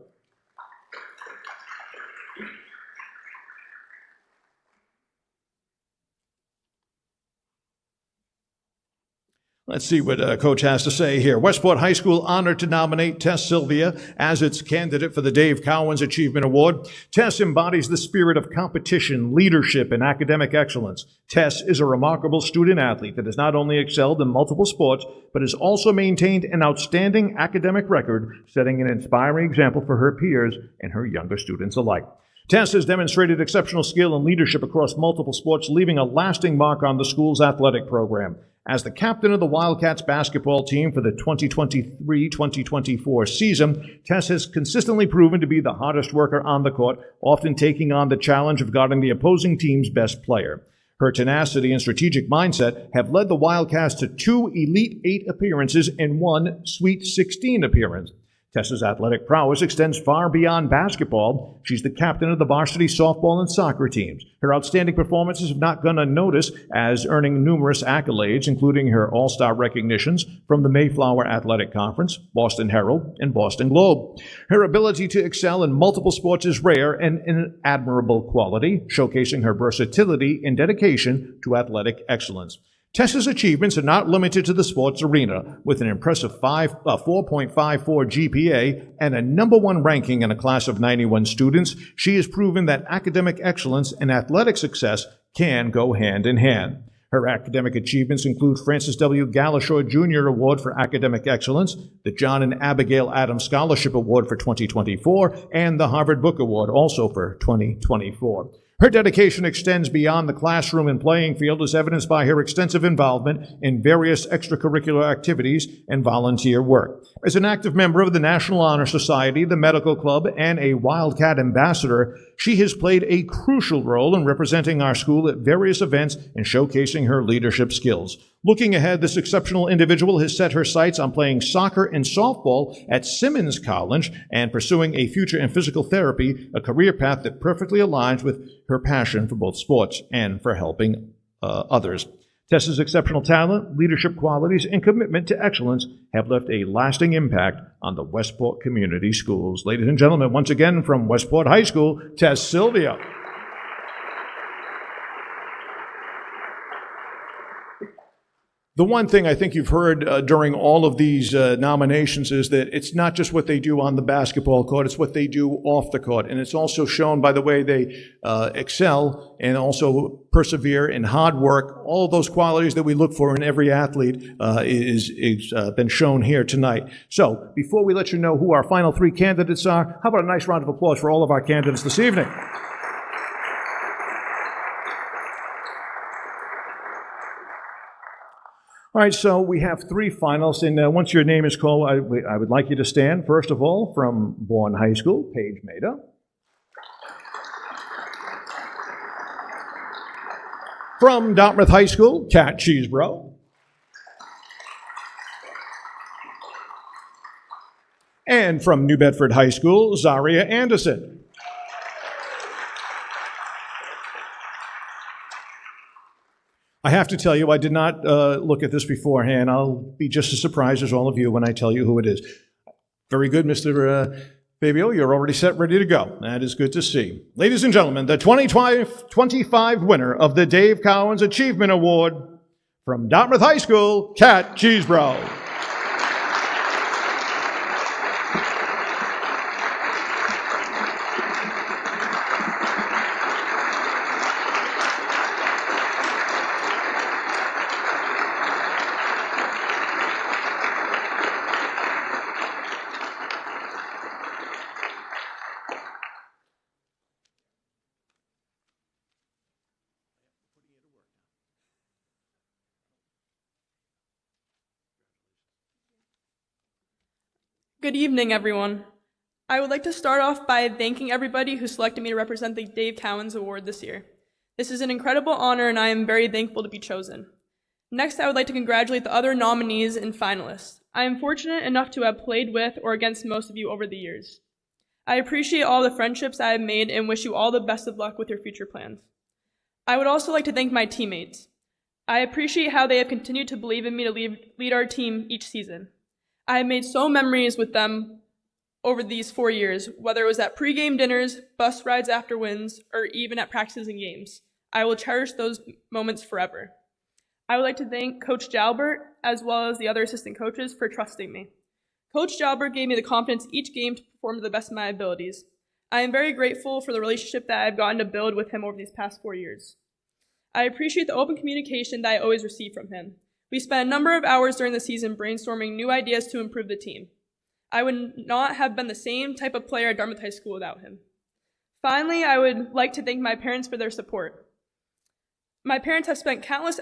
Let's see what Coach has to say here. Westport High School honored to nominate Tess Sylvia as its candidate for the Dave Cowens Achievement Award. Tess embodies the spirit of competition, leadership, and academic excellence. Tess is a remarkable student athlete that has not only excelled in multiple sports, but has also maintained an outstanding academic record, setting an inspiring example for her peers and her younger students alike. Tess has demonstrated exceptional skill and leadership across multiple sports, leaving a lasting mark on the school's athletic program. As the captain of the Wildcats basketball team for the 2023-2024 season, Tess has consistently proven to be the hardest worker on the court, often taking on the challenge of guarding the opposing team's best player. Her tenacity and strategic mindset have led the Wildcats to 2 Elite 8 appearances and 1 Sweet 16 appearance. Tessa's athletic prowess extends far beyond basketball. She's the captain of the varsity softball and soccer teams. Her outstanding performances have not gone unnoticed, as earning numerous accolades, including her all-star recognitions from the Mayflower Athletic Conference, Boston Herald, and Boston Globe. Her ability to excel in multiple sports is rare and an admirable quality, showcasing her versatility and dedication to athletic excellence. Tessa's achievements are not limited to the sports arena. With an impressive 4.54 GPA and a #1 ranking in a class of 91 students, she has proven that academic excellence and athletic success can go hand in hand. Her academic achievements include Francis W. Galashaw Jr. Award for Academic Excellence, the John and Abigail Adams Scholarship Award for 2024, and the Harvard Book Award also for 2024. Her dedication extends beyond the classroom and playing field, as evidenced by her extensive involvement in various extracurricular activities and volunteer work. As an active member of the National Honor Society, the Medical Club, and a Wildcat ambassador, she has played a crucial role in representing our school at various events and showcasing her leadership skills. Looking ahead, this exceptional individual has set her sights on playing soccer and softball at Simmons College and pursuing a future in physical therapy, a career path that perfectly aligns with her passion for both sports and for helping others. Tessa's exceptional talent, leadership qualities, and commitment to excellence have left a lasting impact on the Westport Community Schools. Ladies and gentlemen, once again from Westport High School, Tess Sylvia. The one thing I think you've heard during all of these nominations is that it's not just what they do on the basketball court, it's what they do off the court. And it's also shown by the way they excel and also persevere in hard work. All of those qualities that we look for in every athlete is been shown here tonight. So before we let you know who our final three candidates are, how about a nice round of applause for all of our candidates this evening? All right, so we have three finalists, and once your name is called, I would like you to stand. First of all, from Bourne High School, Paige Maida. From Dartmouth High School, Kat Cheesebro. And from New Bedford High School, Zaria Anderson. I have to tell you, I did not look at this beforehand. I'll be just as surprised as all of you when I tell you who it is. Very good, Mr. Fabio. You're already set, ready to go. That is good to see. Ladies and gentlemen, the 2025 winner of the Dave Cowens Achievement Award from Dartmouth High School, Kat Cheesebro. Good evening, everyone. I would like to start off by thanking everybody who selected me to represent the Dave Cowens Award this year. This is an incredible honor, and I am very thankful to be chosen. Next, I would like to congratulate the other nominees and finalists. I am fortunate enough to have played with or against most of you over the years. I appreciate all the friendships I have made and wish you all the best of luck with your future plans. I would also like to thank my teammates. I appreciate how they have continued to believe in me to lead our team each season. I have made so memories with them over these 4 years, whether it was at pregame dinners, bus rides after wins, or even at practices and games. I will cherish those moments forever. I would like to thank Coach Jalbert, as well as the other assistant coaches, for trusting me. Coach Jalbert gave me the confidence each game to perform to the best of my abilities. I am very grateful for the relationship that I have gotten to build with him over these past 4 years. I appreciate the open communication that I always receive from him. We spent a number of hours during the season brainstorming new ideas to improve the team. I would not have been the same type of player at Dartmouth High School without him. Finally, I would like to thank my parents for their support. My parents have spent countless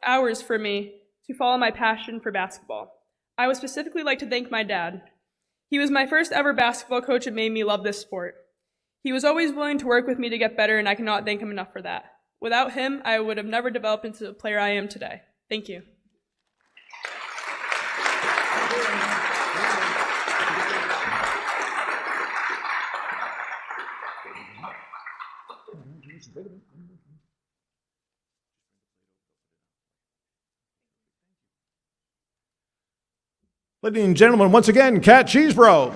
hours for me to follow my passion for basketball. I would specifically like to thank my dad. He was my first ever basketball coach and made me love this sport. He was always willing to work with me to get better, and I cannot thank him enough for that. Without him, I would have never developed into the player I am today. Thank you. Ladies and gentlemen, once again, Kat Cheesebro.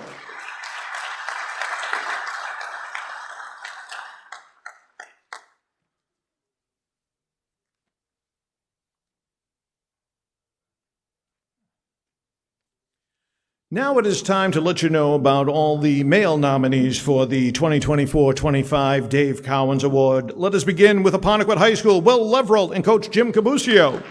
Now it is time to let you know about all the male nominees for the 2024-25 Dave Cowens Award. Let us begin with Apponequet High School, Will Leverell and Coach Jim Cabusio.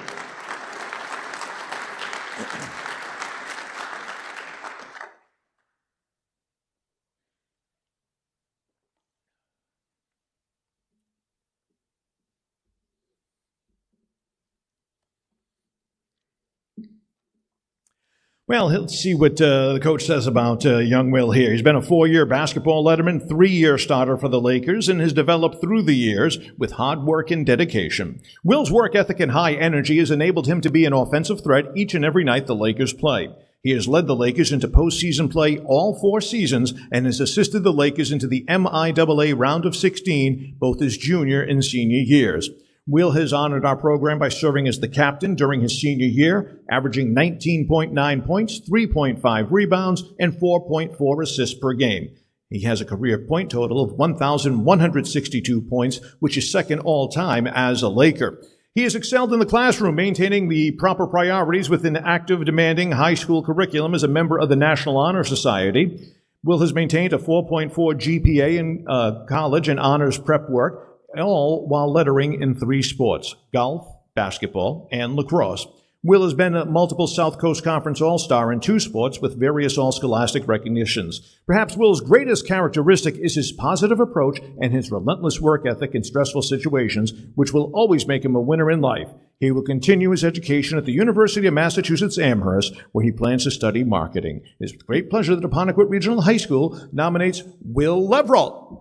Well, let's see what the coach says about young Will here. He's been a 4-year basketball letterman, 3-year starter for the Lakers, and has developed through the years with hard work and dedication. Will's work ethic and high energy has enabled him to be an offensive threat each and every night the Lakers play. He has led the Lakers into postseason play all 4 seasons and has assisted the Lakers into the MIAA round of 16 both his junior and senior years. Will has honored our program by serving as the captain during his senior year, averaging 19.9 points, 3.5 rebounds, and 4.4 assists per game. He has a career point total of 1,162 points, which is second all-time as a Laker. He has excelled in the classroom, maintaining the proper priorities within an active, demanding high school curriculum as a member of the National Honor Society. Will has maintained a 4.4 GPA in college and honors prep work, all while lettering in 3 sports: golf, basketball, and lacrosse. Will has been a multiple South Coast Conference All-Star in 2 sports with various all-scholastic recognitions. Perhaps Will's greatest characteristic is his positive approach and his relentless work ethic in stressful situations, which will always make him a winner in life. He will continue his education at the University of Massachusetts Amherst, where he plans to study marketing. It is with great pleasure that Apponequet Regional High School nominates Will Leverall.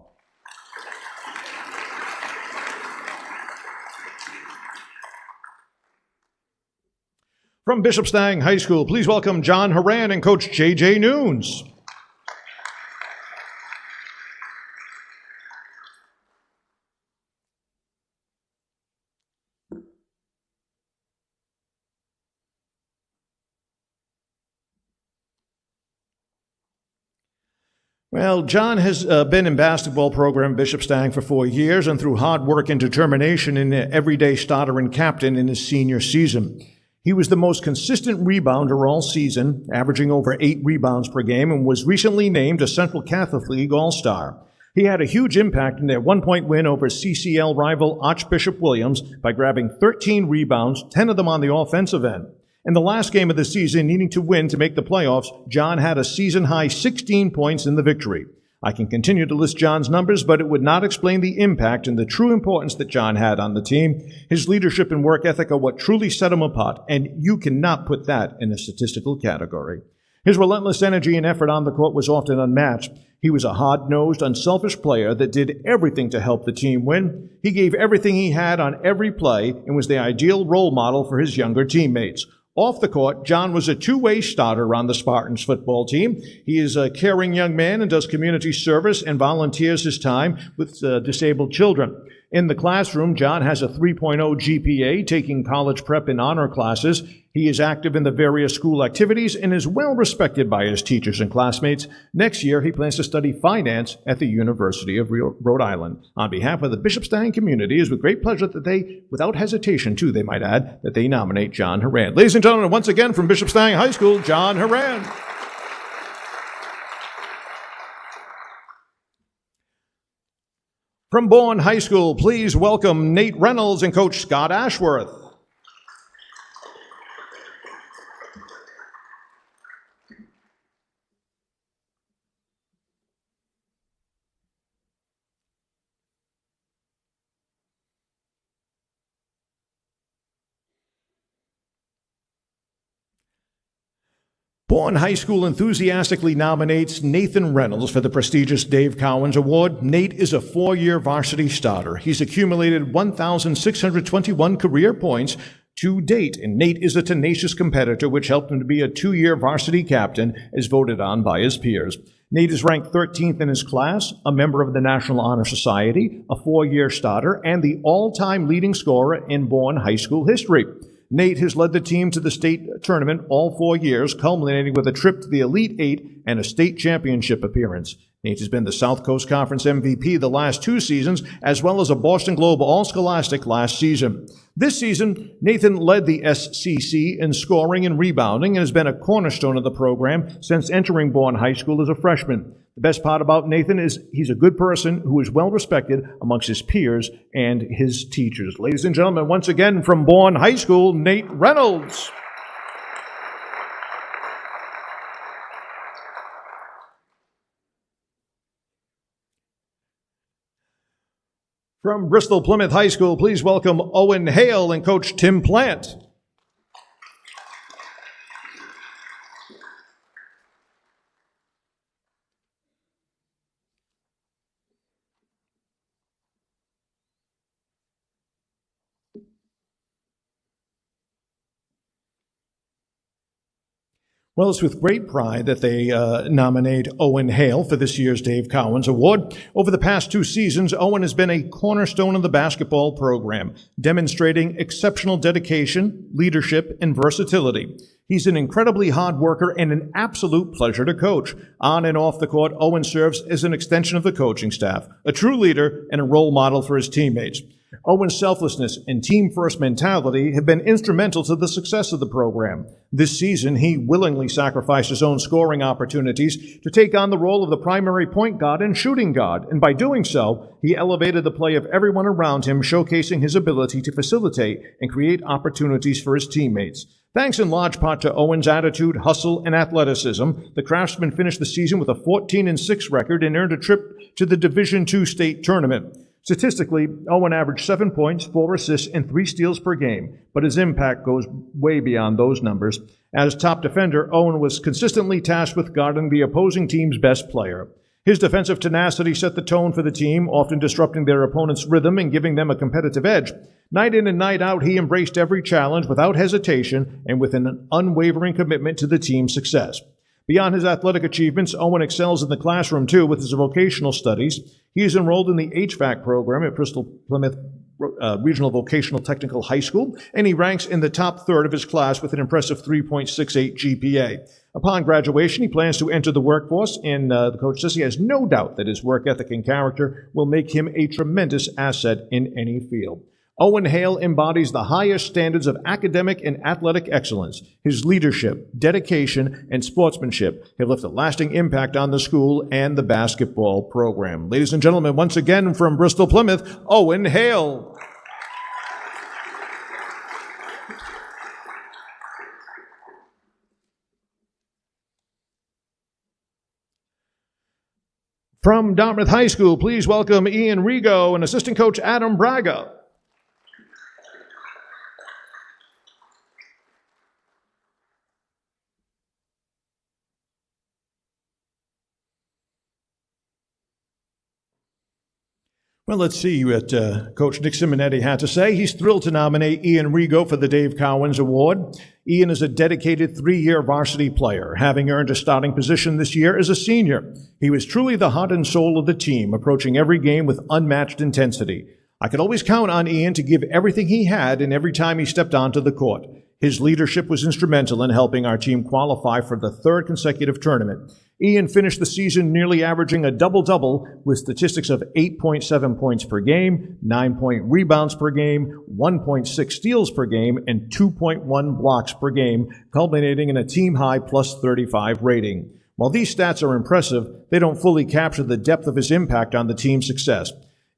From Bishop Stang High School, please welcome John Horan and Coach J.J. Nunes. Well, John has been in basketball program at Bishop Stang for 4 years, and through hard work and determination, an everyday starter and captain in his senior season. He was the most consistent rebounder all season, averaging over 8 rebounds per game, and was recently named a Central Catholic League All-Star. He had a huge impact in their 1-point win over CCL rival Archbishop Williams by grabbing 13 rebounds, 10 of them on the offensive end. In the last game of the season, needing to win to make the playoffs, John had a season-high 16 points in the victory. I can continue to list John's numbers, but it would not explain the impact and the true importance that John had on the team. His leadership and work ethic are what truly set him apart, and you cannot put that in a statistical category. His relentless energy and effort on the court was often unmatched. He was a hard-nosed, unselfish player that did everything to help the team win. He gave everything he had on every play and was the ideal role model for his younger teammates. Off the court, John was a 2-way starter on the Spartans football team. He is a caring young man and does community service and volunteers his time with disabled children. In the classroom, John has a 3.0 GPA, taking college prep and honor classes. He is active in the various school activities and is well respected by his teachers and classmates. Next year, he plans to study finance at the University of Rhode Island. On behalf of the Bishop Stang community, it is with great pleasure that they, without hesitation too, they might add, that they nominate John Horan. Ladies and gentlemen, once again from Bishop Stang High School, John Horan. From Bourne High School, please welcome Nate Reynolds and Coach Scott Ashworth. Bourne High School enthusiastically nominates Nathan Reynolds for the prestigious Dave Cowens Award. Nate is a 4-year varsity starter. He's accumulated 1,621 career points to date, and Nate is a tenacious competitor, which helped him to be a 2-year varsity captain, as voted on by his peers. Nate is ranked 13th in his class, a member of the National Honor Society, a 4-year starter, and the all-time leading scorer in Bourne High School history. Nate has led the team to the state tournament all 4 years, culminating with a trip to the Elite Eight and a state championship appearance. Nate has been the South Coast Conference MVP the last 2 seasons, as well as a Boston Globe All-Scholastic last season. This season, Nathan led the SCC in scoring and rebounding and has been a cornerstone of the program since entering Bourne High School as a freshman. The best part about Nathan is he's a good person who is well respected amongst his peers and his teachers. Ladies and gentlemen, once again from Bourne High School, Nate Reynolds. From Bristol Plymouth High School, please welcome Owen Hale and Coach Tim Plant. Well, it's with great pride that they nominate Owen Hale for this year's Dave Cowens Award. Over the past 2 seasons, Owen has been a cornerstone of the basketball program, demonstrating exceptional dedication, leadership, and versatility. He's an incredibly hard worker and an absolute pleasure to coach. On and off the court, Owen serves as an extension of the coaching staff, a true leader and a role model for his teammates. Owen's selflessness and team-first mentality have been instrumental to the success of the program. This season, he willingly sacrificed his own scoring opportunities to take on the role of the primary point guard and shooting guard, and by doing so, he elevated the play of everyone around him, showcasing his ability to facilitate and create opportunities for his teammates. Thanks in large part to Owen's attitude, hustle, and athleticism, the Craftsmen finished the season with a 14-6 record and earned a trip to the Division II state tournament. Statistically, Owen averaged 7 points, 4 assists, and 3 steals per game, but his impact goes way beyond those numbers. As top defender, Owen was consistently tasked with guarding the opposing team's best player. His defensive tenacity set the tone for the team, often disrupting their opponent's rhythm and giving them a competitive edge. Night in and night out, he embraced every challenge without hesitation and with an unwavering commitment to the team's success. Beyond his athletic achievements, Owen excels in the classroom, too, with his vocational studies. He is enrolled in the HVAC program at Bristol Plymouth Regional Vocational Technical High School, and he ranks in the top third of his class with an impressive 3.68 GPA. Upon graduation, he plans to enter the workforce, and the coach says he has no doubt that his work ethic and character will make him a tremendous asset in any field. Owen Hale embodies the highest standards of academic and athletic excellence. His leadership, dedication, and sportsmanship have left a lasting impact on the school and the basketball program. Ladies and gentlemen, once again from Bristol Plymouth, Owen Hale. From Dartmouth High School, please welcome Ian Rigo and assistant coach Adam Braga. Well, let's see what Coach Nick Simonetti had to say. He's thrilled to nominate Ian Rigo for the Dave Cowens Award. Ian is a dedicated 3-year varsity player, having earned a starting position this year as a senior. He was truly the heart and soul of the team, approaching every game with unmatched intensity. I could always count on Ian to give everything he had and every time he stepped onto the court. His leadership was instrumental in helping our team qualify for the 3rd consecutive tournament. Ian finished the season nearly averaging a double-double with statistics of 8.7 points per game, 9 rebounds per game, 1.6 steals per game, and 2.1 blocks per game, culminating in a team-high plus 35 rating. While these stats are impressive, they don't fully capture the depth of his impact on the team's success.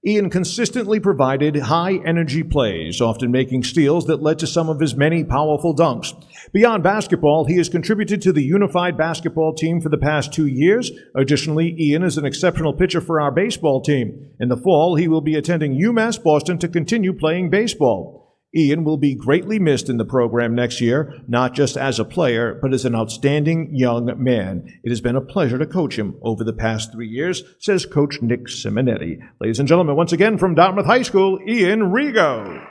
Ian consistently provided high-energy plays, often making steals that led to some of his many powerful dunks. Beyond basketball, he has contributed to the unified basketball team for the past 2 years. Additionally, Ian is an exceptional pitcher for our baseball team. In the fall, he will be attending UMass Boston to continue playing baseball. Ian will be greatly missed in the program next year, not just as a player, but as an outstanding young man. It has been a pleasure to coach him over the past 3 years, says Coach Nick Simonetti. Ladies and gentlemen, once again from Dartmouth High School, Ian Rigo.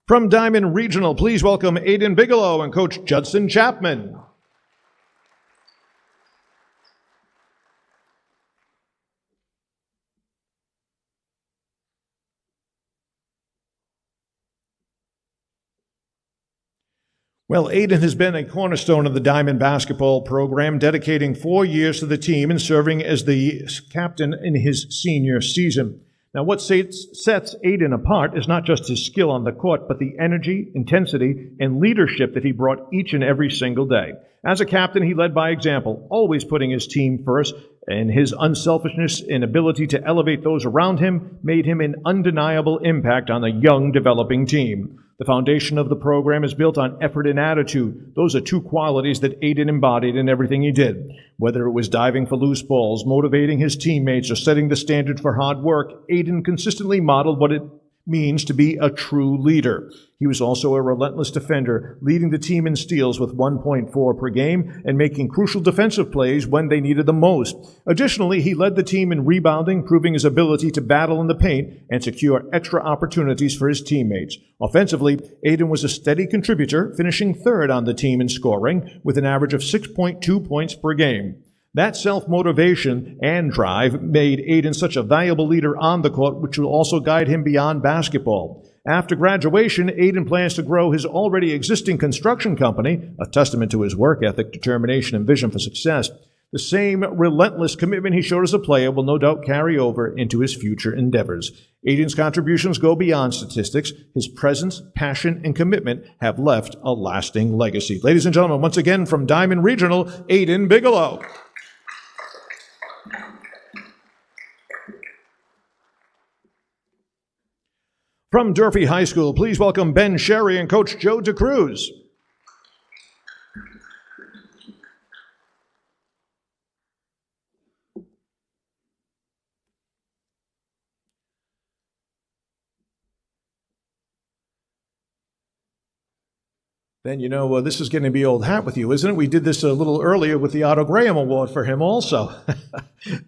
From Diamond Regional, please welcome Aiden Bigelow and Coach Judson Chapman. Well, Aiden has been a cornerstone of the Diamond basketball program, dedicating 4 years to the team and serving as the captain in his senior season. Now, what sets Aiden apart is not just his skill on the court, but the energy, intensity, and leadership that he brought each and every single day. As a captain, he led by example, always putting his team first, and his unselfishness and ability to elevate those around him made him an undeniable impact on the young, developing team. The foundation of the program is built on effort and attitude. Those are 2 qualities that Aiden embodied in everything he did. Whether it was diving for loose balls, motivating his teammates, or setting the standard for hard work, Aiden consistently modeled what it means to be a true leader. He was also a relentless defender, leading the team in steals with 1.4 per game and making crucial defensive plays when they needed them most. Additionally, he led the team in rebounding, proving his ability to battle in the paint and secure extra opportunities for his teammates. Offensively, Aiden was a steady contributor, finishing third on the team in scoring with an average of 6.2 points per game. That self-motivation and drive made Aiden such a valuable leader on the court, which will also guide him beyond basketball. After graduation, Aiden plans to grow his already existing construction company, a testament to his work ethic, determination, and vision for success. The same relentless commitment he showed as a player will no doubt carry over into his future endeavors. Aiden's contributions go beyond statistics. His presence, passion, and commitment have left a lasting legacy. Ladies and gentlemen, once again from Diamond Regional, Aiden Bigelow. From Durfee High School, please welcome Ben Sherry and Coach Joe DeCruz. Ben, you know, this is going to be old hat with you, isn't it? We did this a little earlier with the Otto Graham Award for him also.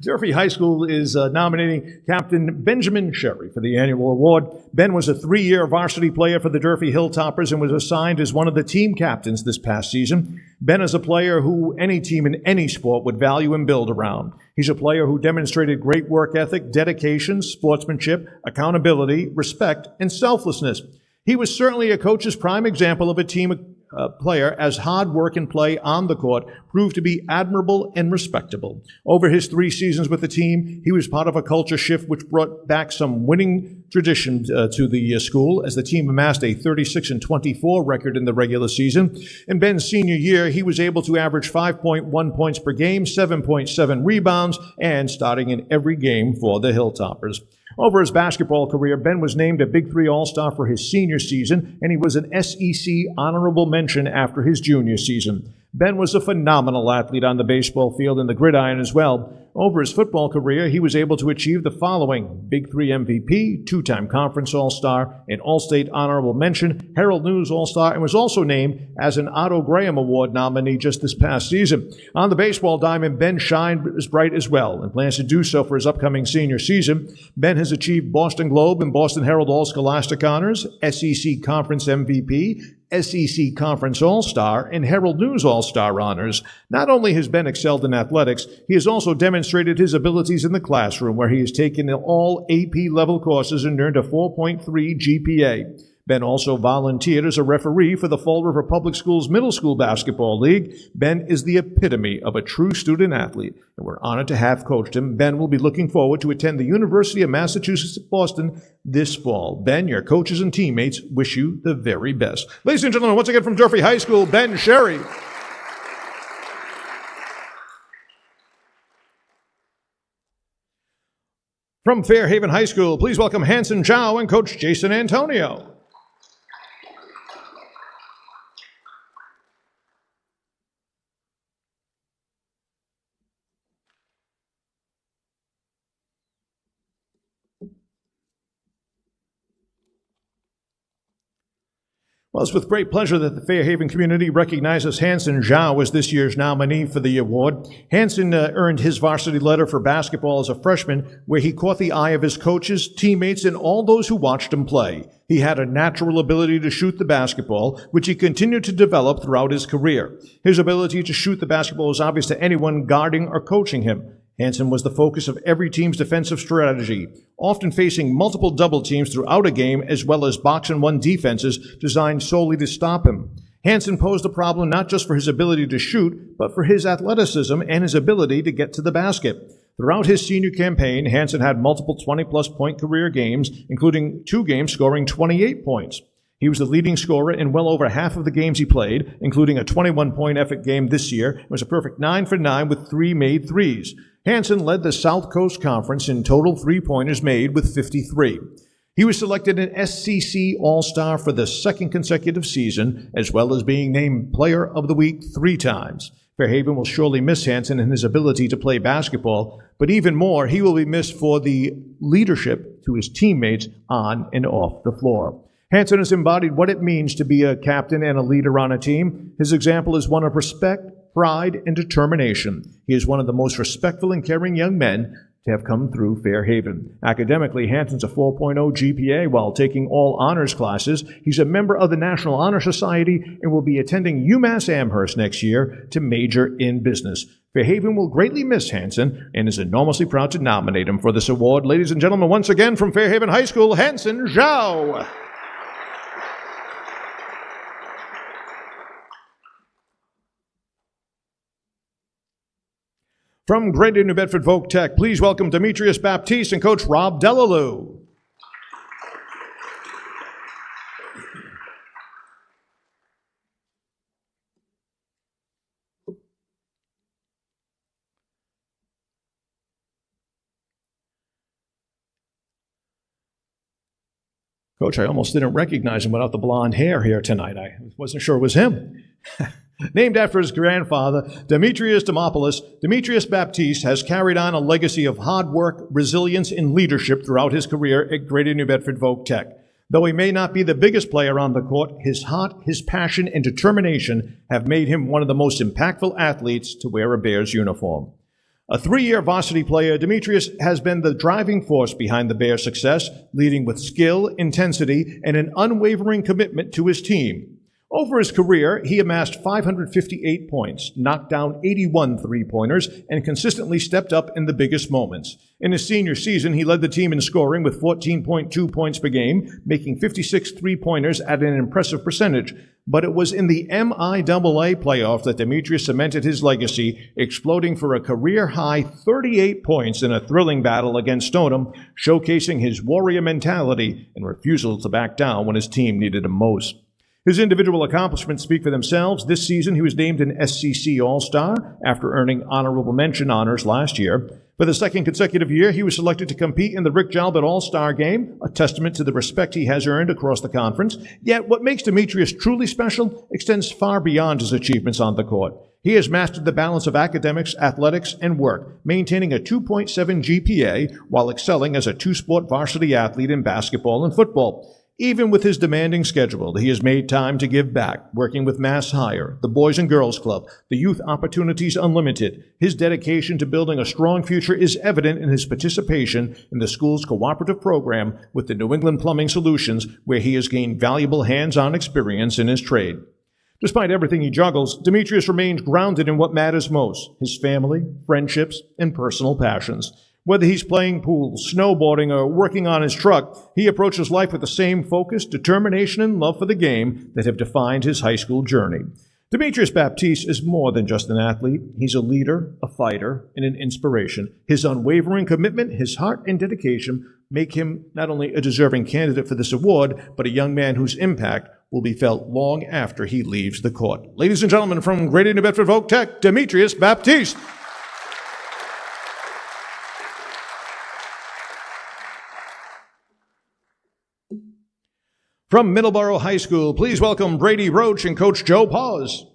Durfee High School is nominating Captain Benjamin Sherry for the annual award. Ben was a 3-year varsity player for the Durfee Hilltoppers and was assigned as one of the team captains this past season. Ben is a player who any team in any sport would value and build around. He's a player who demonstrated great work ethic, dedication, sportsmanship, accountability, respect, and selflessness. He was certainly a coach's prime example of a team player as hard work and play on the court proved to be admirable and respectable. Over his 3 seasons with the team, he was part of a culture shift which brought back some winning tradition to the school as the team amassed a 36-24 record in the regular season. In Ben's senior year, he was able to average 5.1 points per game, 7.7 rebounds, and starting in every game for the Hilltoppers. Over his basketball career, Ben was named a Big 3 All-Star for his senior season, and he was an SEC honorable mention after his junior season. Ben was a phenomenal athlete on the baseball field and the gridiron as well. Over his football career, he was able to achieve the following: Big 3 MVP, 2-time Conference All-Star, an All-State Honorable Mention, Herald News All-Star, and was also named as an Otto Graham Award nominee just this past season. On the baseball diamond, Ben shined as bright as well and plans to do so for his upcoming senior season. Ben has achieved Boston Globe and Boston Herald All-Scholastic Honors, SEC Conference MVP, SEC Conference All-Star, and Herald News All-Star honors. Not only has Ben excelled in athletics, he has also demonstrated his abilities in the classroom, where he has taken all AP-level courses and earned a 4.3 GPA. Ben also volunteered as a referee for the Fall River Public Schools Middle School Basketball League. Ben is the epitome of a true student-athlete, and we're honored to have coached him. Ben will be looking forward to attend the University of Massachusetts at Boston this fall. Ben, your coaches and teammates wish you the very best. Ladies and gentlemen, once again from Durfee High School, Ben Sherry. From Fairhaven High School, please welcome Hanson Zhao and Coach Jason Antonio. Well, it's with great pleasure that the Fairhaven community recognizes Hanson Zhao as this year's nominee for the award. Hanson earned his varsity letter for basketball as a freshman, where he caught the eye of his coaches, teammates, and all those who watched him play. He had a natural ability to shoot the basketball, which he continued to develop throughout his career. His ability to shoot the basketball was obvious to anyone guarding or coaching him. Hanson was the focus of every team's defensive strategy, often facing multiple double teams throughout a game, as well as box-and-one defenses designed solely to stop him. Hanson posed a problem not just for his ability to shoot, but for his athleticism and his ability to get to the basket. Throughout his senior campaign, Hanson had multiple 20-plus point career games, including 2 games scoring 28 points. He was the leading scorer in well over half of the games he played, including a 21-point effort game this year. It was a perfect 9 for 9 with 3 made threes. Hanson led the South Coast Conference in total three-pointers made with 53. He was selected an SCC All-Star for the 2nd consecutive season, as well as being named Player of the Week 3 times. Fairhaven will surely miss Hansen and his ability to play basketball, but even more, he will be missed for the leadership to his teammates on and off the floor. Hansen has embodied what it means to be a captain and a leader on a team. His example is one of respect, pride, and determination. He is one of the most respectful and caring young men to have come through Fairhaven. Academically, Hansen's a 4.0 GPA while taking all honors classes. He's a member of the National Honor Society and will be attending UMass Amherst next year to major in business. Fairhaven will greatly miss Hansen and is enormously proud to nominate him for this award. Ladies and gentlemen, once again from Fairhaven High School, Hansen Zhao. From Greater New Bedford Voc Tech, please welcome Demetrius Baptiste and Coach Rob Delalue. Coach, I almost didn't recognize him without the blonde hair here tonight. I wasn't sure it was him. Named after his grandfather, Demetrius Demopoulos, Demetrius Baptiste has carried on a legacy of hard work, resilience, and leadership throughout his career at Greater New Bedford Voc Tech. Though he may not be the biggest player on the court, his heart, his passion, and determination have made him one of the most impactful athletes to wear a Bears uniform. A 3-year varsity player, Demetrius has been the driving force behind the Bears' success, leading with skill, intensity, and an unwavering commitment to his team. Over his career, he amassed 558 points, knocked down 81 three-pointers, and consistently stepped up in the biggest moments. In his senior season, he led the team in scoring with 14.2 points per game, making 56 three-pointers at an impressive percentage. But it was in the MIAA playoff that Demetrius cemented his legacy, exploding for a career-high 38 points in a thrilling battle against Stoneham, showcasing his warrior mentality and refusal to back down when his team needed him most. His individual accomplishments speak for themselves. This season, he was named an SCC All-Star after earning honorable mention honors last year. For the second consecutive year, he was selected to compete in the Rick Jalbert All-Star Game, a testament to the respect he has earned across the conference. Yet, what makes Demetrius truly special extends far beyond his achievements on the court. He has mastered the balance of academics, athletics, and work, maintaining a 2.7 GPA while excelling as a two-sport varsity athlete in basketball and football. Even with his demanding schedule, he has made time to give back, working with Mass Hire, the Boys and Girls Club, the Youth Opportunities Unlimited. His dedication to building a strong future is evident in his participation in the school's cooperative program with the New England Plumbing Solutions, where he has gained valuable hands-on experience in his trade. Despite everything he juggles, Demetrius remains grounded in what matters most, his family, friendships, and personal passions. Whether he's playing pool, snowboarding, or working on his truck, he approaches life with the same focus, determination, and love for the game that have defined his high school journey. Demetrius Baptiste is more than just an athlete. He's a leader, a fighter, and an inspiration. His unwavering commitment, his heart, and dedication make him not only a deserving candidate for this award, but a young man whose impact will be felt long after he leaves the court. Ladies and gentlemen, from Greater New Bedford Voc Tech, Demetrius Baptiste. From Middleborough High School, please welcome Brady Roach and Coach Joe Paws.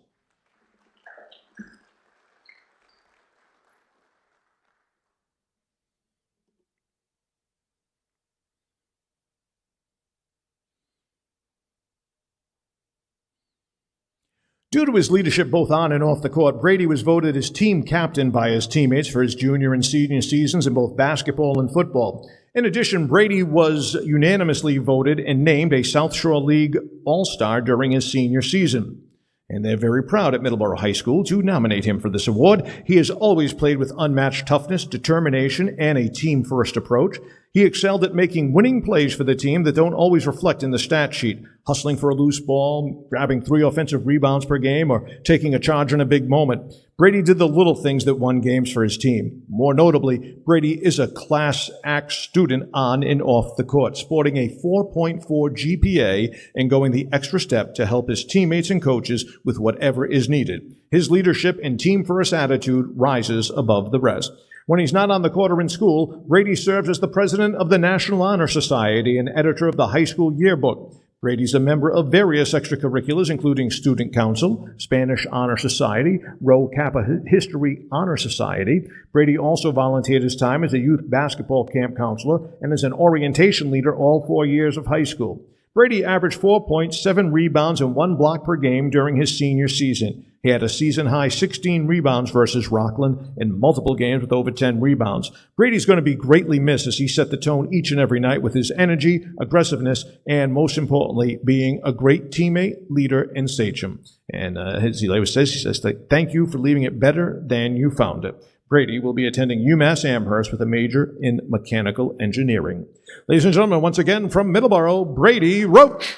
Due to his leadership both on and off the court, Brady was voted as team captain by his teammates for his junior and senior seasons in both basketball and football. In addition, Brady was unanimously voted and named a South Shore League All-Star during his senior season. And they're very proud at Middleborough High School to nominate him for this award. He has always played with unmatched toughness, determination, and a team-first approach. He excelled at making winning plays for the team that don't always reflect in the stat sheet, hustling for a loose ball, grabbing 3 offensive rebounds per game, or taking a charge in a big moment. Brady did the little things that won games for his team. More notably, Brady is a class act student on and off the court, sporting a 4.4 GPA and going the extra step to help his teammates and coaches with whatever is needed. His leadership and team-first attitude rises above the rest. When he's not on the court or in school, Brady serves as the president of the National Honor Society and editor of the high school yearbook. Brady's a member of various extracurriculars, including Student Council, Spanish Honor Society, Rho Kappa History Honor Society. Brady also volunteered his time as a youth basketball camp counselor and as an orientation leader all 4 years of high school. Brady averaged 4 points, 7 rebounds, and 1 block per game during his senior season. He had a season-high 16 rebounds versus Rockland in multiple games with over 10 rebounds. Brady's going to be greatly missed as he set the tone each and every night with his energy, aggressiveness, and most importantly, being a great teammate, leader, and sachem. And as he always says, thank you for leaving it better than you found it. Brady will be attending UMass Amherst with a major in mechanical engineering. Ladies and gentlemen, once again from Middleborough, Brady Roach.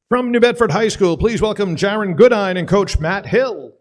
From New Bedford High School, please welcome Jaron Goodine and Coach Matt Hill.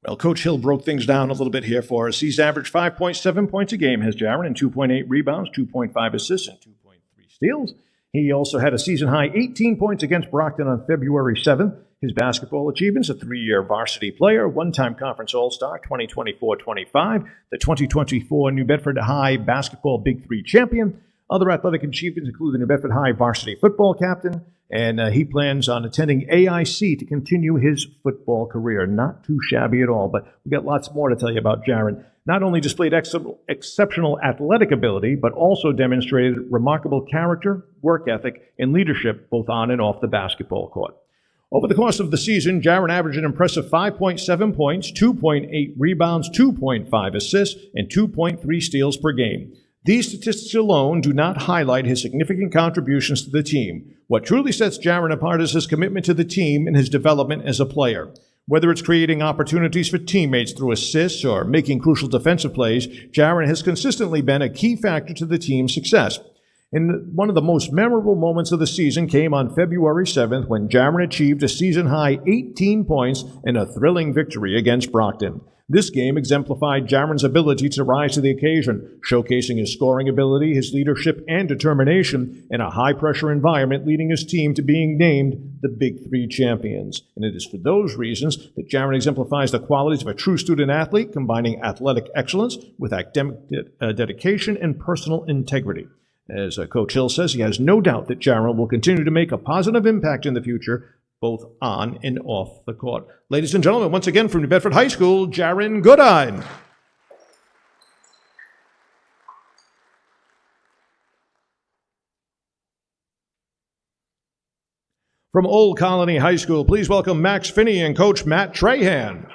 Well, Coach Hill broke things down a little bit here for us. He's averaged 5.7 points a game, has Jaron, and 2.8 rebounds, 2.5 assists, and 2.3 steals. He also had a season-high 18 points against Brockton on February 7th. His basketball achievements: a 3-year varsity player, one-time conference all-star, 2024-25, the 2024 New Bedford High basketball Big Three champion. Other athletic achievements include the New Bedford High varsity football captain, and he plans on attending AIC to continue his football career. Not too shabby at all, but we've got lots more to tell you about Jaron. Not only displayed exceptional athletic ability, but also demonstrated remarkable character, work ethic, and leadership both on and off the basketball court. Over the course of the season, Jaron averaged an impressive 5.7 points, 2.8 rebounds, 2.5 assists, and 2.3 steals per game. These statistics alone do not highlight his significant contributions to the team. What truly sets Jaron apart is his commitment to the team and his development as a player. Whether it's creating opportunities for teammates through assists or making crucial defensive plays, Jaron has consistently been a key factor to the team's success. And one of the most memorable moments of the season came on February 7th when Jaron achieved a season-high 18 points in a thrilling victory against Brockton. This game exemplified Jaron's ability to rise to the occasion, showcasing his scoring ability, his leadership, and determination in a high-pressure environment, leading his team to being named the Big Three champions. And it is for those reasons that Jaron exemplifies the qualities of a true student-athlete, combining athletic excellence with academic dedication and personal integrity. As Coach Hill says, he has no doubt that Jaron will continue to make a positive impact in the future, both on and off the court. Ladies and gentlemen, once again from New Bedford High School, Jaron Goodine. From Old Colony High School, please welcome Max Finney and Coach Matt Trahan.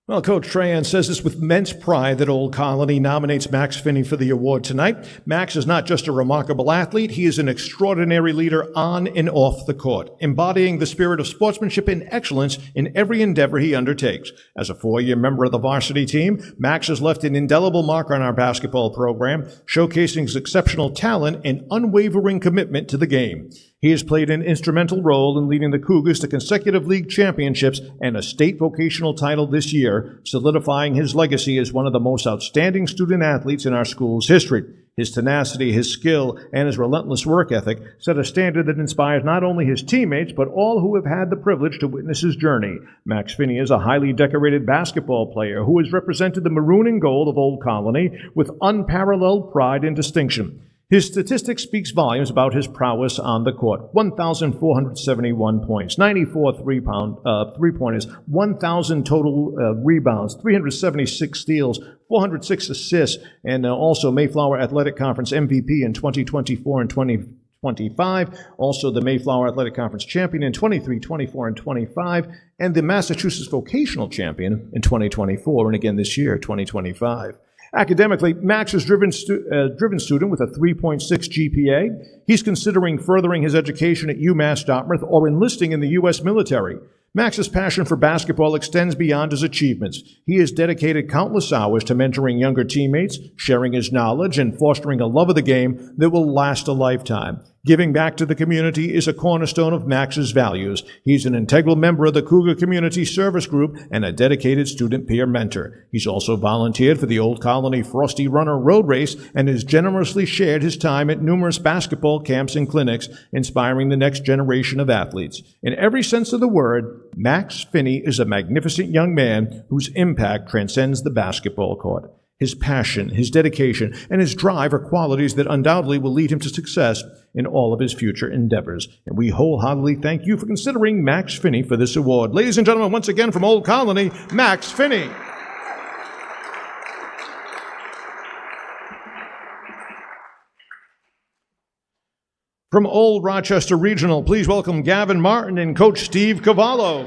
Well, Coach Trahan says this with immense pride that Old Colony nominates Max Finney for the award tonight. Max is not just a remarkable athlete, he is an extraordinary leader on and off the court, embodying the spirit of sportsmanship and excellence in every endeavor he undertakes. As a 4-year member of the varsity team, Max has left an indelible mark on our basketball program, showcasing his exceptional talent and unwavering commitment to the game. He has played an instrumental role in leading the Cougars to consecutive league championships and a state vocational title this year, solidifying his legacy as one of the most outstanding student athletes in our school's history. His tenacity, his skill, and his relentless work ethic set a standard that inspires not only his teammates, but all who have had the privilege to witness his journey. Max Finney is a highly decorated basketball player who has represented the maroon and gold of Old Colony with unparalleled pride and distinction. His statistics speaks volumes about his prowess on the court. 1,471 points, 94 three-pointers, 1,000 total rebounds, 376 steals, 406 assists, and also Mayflower Athletic Conference MVP in 2024 and 2025, also the Mayflower Athletic Conference champion in 23, 24, and 25, and the Massachusetts Vocational Champion in 2024, and again this year, 2025. Academically, Max is a driven student with a 3.6 GPA. He's considering furthering his education at UMass Dartmouth or enlisting in the U.S. military. Max's passion for basketball extends beyond his achievements. He has dedicated countless hours to mentoring younger teammates, sharing his knowledge, and fostering a love of the game that will last a lifetime. Giving back to the community is a cornerstone of Max's values. He's an integral member of the Cougar Community Service Group and a dedicated student peer mentor. He's also volunteered for the Old Colony Frosty Runner Road Race and has generously shared his time at numerous basketball camps and clinics, inspiring the next generation of athletes. In every sense of the word, Max Finney is a magnificent young man whose impact transcends the basketball court. His passion, his dedication, and his drive are qualities that undoubtedly will lead him to success in all of his future endeavors. And we wholeheartedly thank you for considering Max Finney for this award. Ladies and gentlemen, once again from Old Colony, Max Finney. From Old Rochester Regional, please welcome Gavin Martin and Coach Steve Cavallo.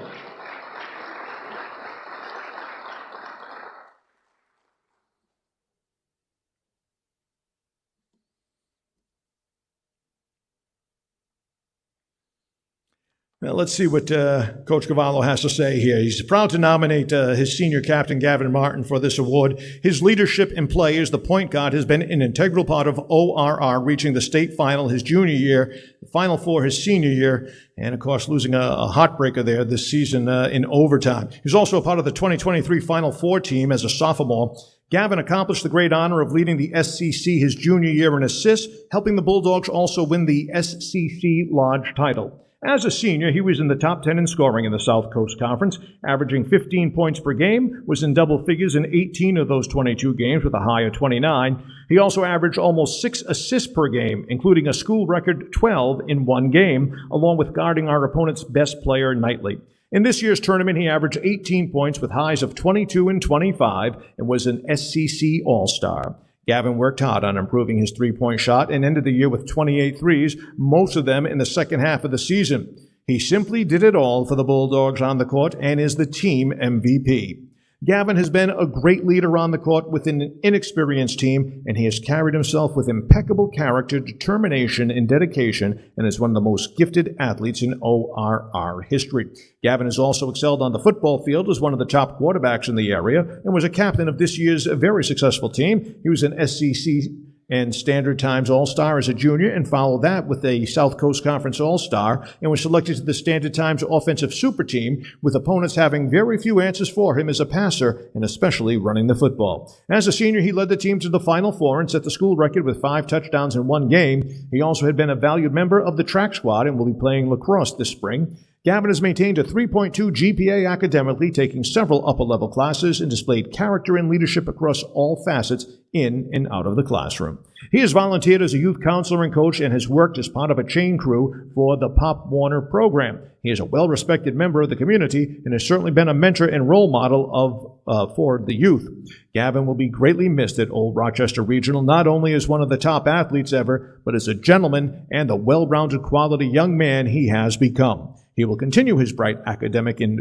Now, let's see what Coach Cavallo has to say here. He's proud to nominate his senior captain, Gavin Martin, for this award. His leadership in play as the point guard has been an integral part of ORR reaching the state final his junior year, the Final Four his senior year, and, of course, losing a heartbreaker there this season in overtime. He's also a part of the 2023 Final Four team as a sophomore. Gavin accomplished the great honor of leading the SCC his junior year in assists, helping the Bulldogs also win the SCC Lodge title. As a senior, he was in the top 10 in scoring in the South Coast Conference, averaging 15 points per game, was in double figures in 18 of those 22 games with a high of 29. He also averaged almost 6 assists per game, including a school record 12 in one game, along with guarding our opponent's best player nightly. In this year's tournament, he averaged 18 points with highs of 22 and 25 and was an SCC All-Star. Gavin worked hard on improving his three-point shot and ended the year with 28 threes, most of them in the second half of the season. He simply did it all for the Bulldogs on the court and is the team MVP. Gavin has been a great leader on the court with an inexperienced team, and he has carried himself with impeccable character, determination, and dedication, and is one of the most gifted athletes in ORR history. Gavin has also excelled on the football field as one of the top quarterbacks in the area and was a captain of this year's very successful team. He was an SCC and Standard Times All-Star as a junior, and followed that with a South Coast Conference All-Star, and was selected to the Standard Times Offensive Super Team, with opponents having very few answers for him as a passer, and especially running the football. As a senior, he led the team to the Final Four and set the school record with 5 touchdowns in one game. He also had been a valued member of the track squad and will be playing lacrosse this spring. Gavin has maintained a 3.2 GPA academically, taking several upper-level classes, and displayed character and leadership across all facets in and out of the classroom. He has volunteered as a youth counselor and coach and has worked as part of a chain crew for the Pop Warner program. He is a well-respected member of the community and has certainly been a mentor and role model for the youth. Gavin will be greatly missed at Old Rochester Regional, not only as one of the top athletes ever, but as a gentleman and the well-rounded quality young man he has become. He will continue his bright academic and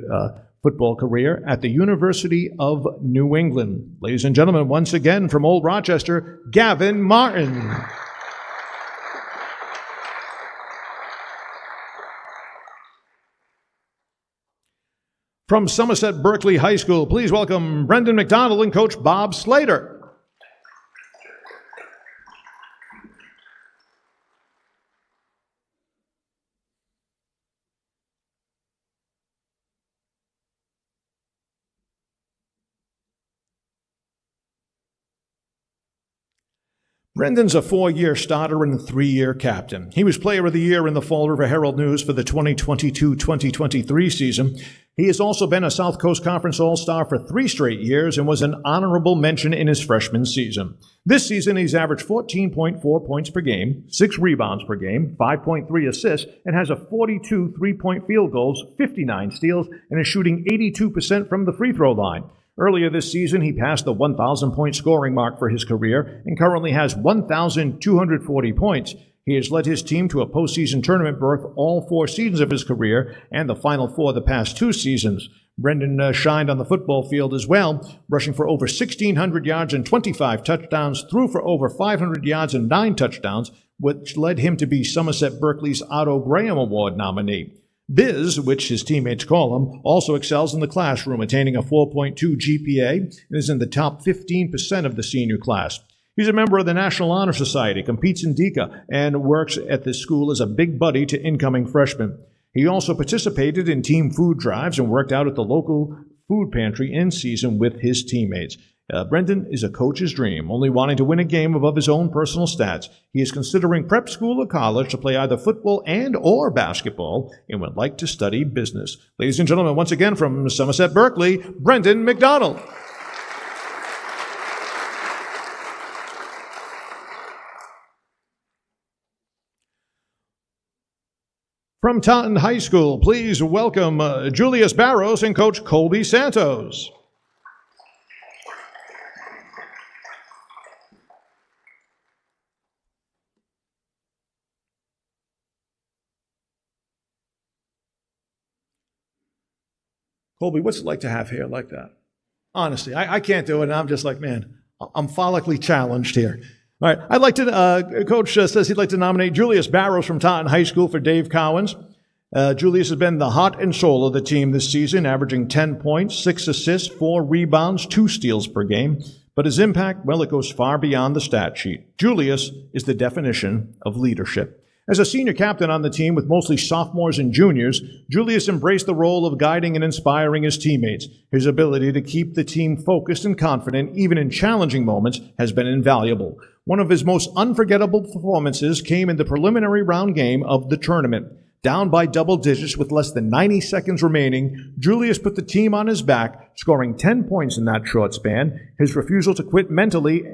football career at the University of New England. Ladies and gentlemen, once again from Old Rochester, Gavin Martin. From Somerset Berkeley High School, please welcome Brendan McDonald and Coach Bob Slater. Brendan's a 4-year starter and a 3-year captain. He was Player of the Year in the Fall River Herald News for the 2022-2023 season. He has also been a South Coast Conference All-Star for 3 straight years and was an honorable mention in his freshman season. This season, he's averaged 14.4 points per game, 6 rebounds per game, 5.3 assists, and has a 42 3-point field goals, 59 steals, and is shooting 82% from the free throw line. Earlier this season, he passed the 1,000-point scoring mark for his career and currently has 1,240 points. He has led his team to a postseason tournament berth all 4 seasons of his career and the Final Four the past 2 seasons. Brendan shined on the football field as well, rushing for over 1,600 yards and 25 touchdowns, threw for over 500 yards and 9 touchdowns, which led him to be Somerset Berkeley's Otto Graham Award nominee. Biz, which his teammates call him, also excels in the classroom, attaining a 4.2 GPA and is in the top 15% of the senior class. He's a member of the National Honor Society, competes in DECA, and works at this school as a big buddy to incoming freshmen. He also participated in team food drives and worked out at the local food pantry in season with his teammates. Brendan is a coach's dream, only wanting to win a game above his own personal stats. He is considering prep school or college to play either football and or basketball and would like to study business. Ladies and gentlemen, once again from Somerset Berkeley, Brendan McDonald. From Taunton High School, please welcome Julius Barros and Coach Colby Santos. Colby, what's it like to have hair like that? Honestly, I can't do it, and I'm just like, man, I'm follically challenged here. All right, I'd like to, Coach says he'd like to nominate Julius Barros from Taunton High School for Dave Cowens. Julius has been the heart and soul of the team this season, averaging 10 points, 6 assists, 4 rebounds, 2 steals per game. But his impact, well, it goes far beyond the stat sheet. Julius is the definition of leadership. As a senior captain on the team with mostly sophomores and juniors, Julius embraced the role of guiding and inspiring his teammates. His ability to keep the team focused and confident, even in challenging moments, has been invaluable. One of his most unforgettable performances came in the preliminary round game of the tournament. Down by double digits with less than 90 seconds remaining, Julius put the team on his back, scoring 10 points in that short span. His refusal to quit mentally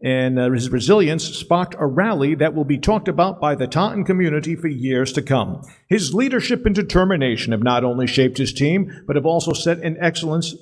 and his resilience sparked a rally that will be talked about by the Taunton community for years to come. His leadership and determination have not only shaped his team, but have also set an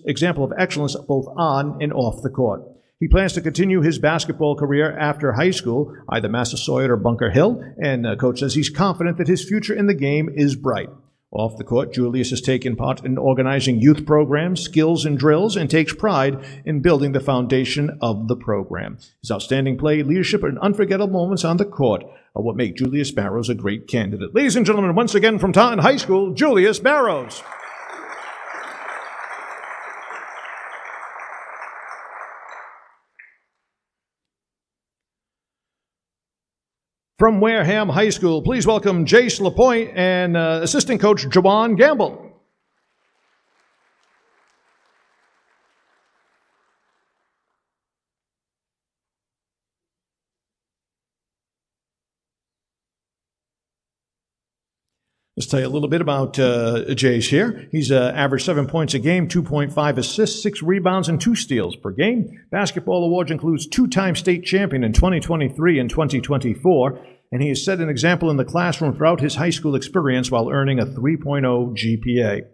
example of excellence both on and off the court. He plans to continue his basketball career after high school, either Massasoit or Bunker Hill, and Coach says he's confident that his future in the game is bright. Off the court, Julius has taken part in organizing youth programs, skills, and drills, and takes pride in building the foundation of the program. His outstanding play, leadership, and unforgettable moments on the court are what make Julius Barros a great candidate. Ladies and gentlemen, once again from Taunton High School, Julius Barros. From Wareham High School, please welcome Jace LaPointe and assistant coach Jawan Gamble. Let's tell you a little bit about Jace here. He's averaged 7 points a game, 2.5 assists, 6 rebounds, and 2 steals per game. Basketball awards includes 2-time state champion in 2023 and 2024, and he has set an example in the classroom throughout his high school experience while earning a 3.0 GPA.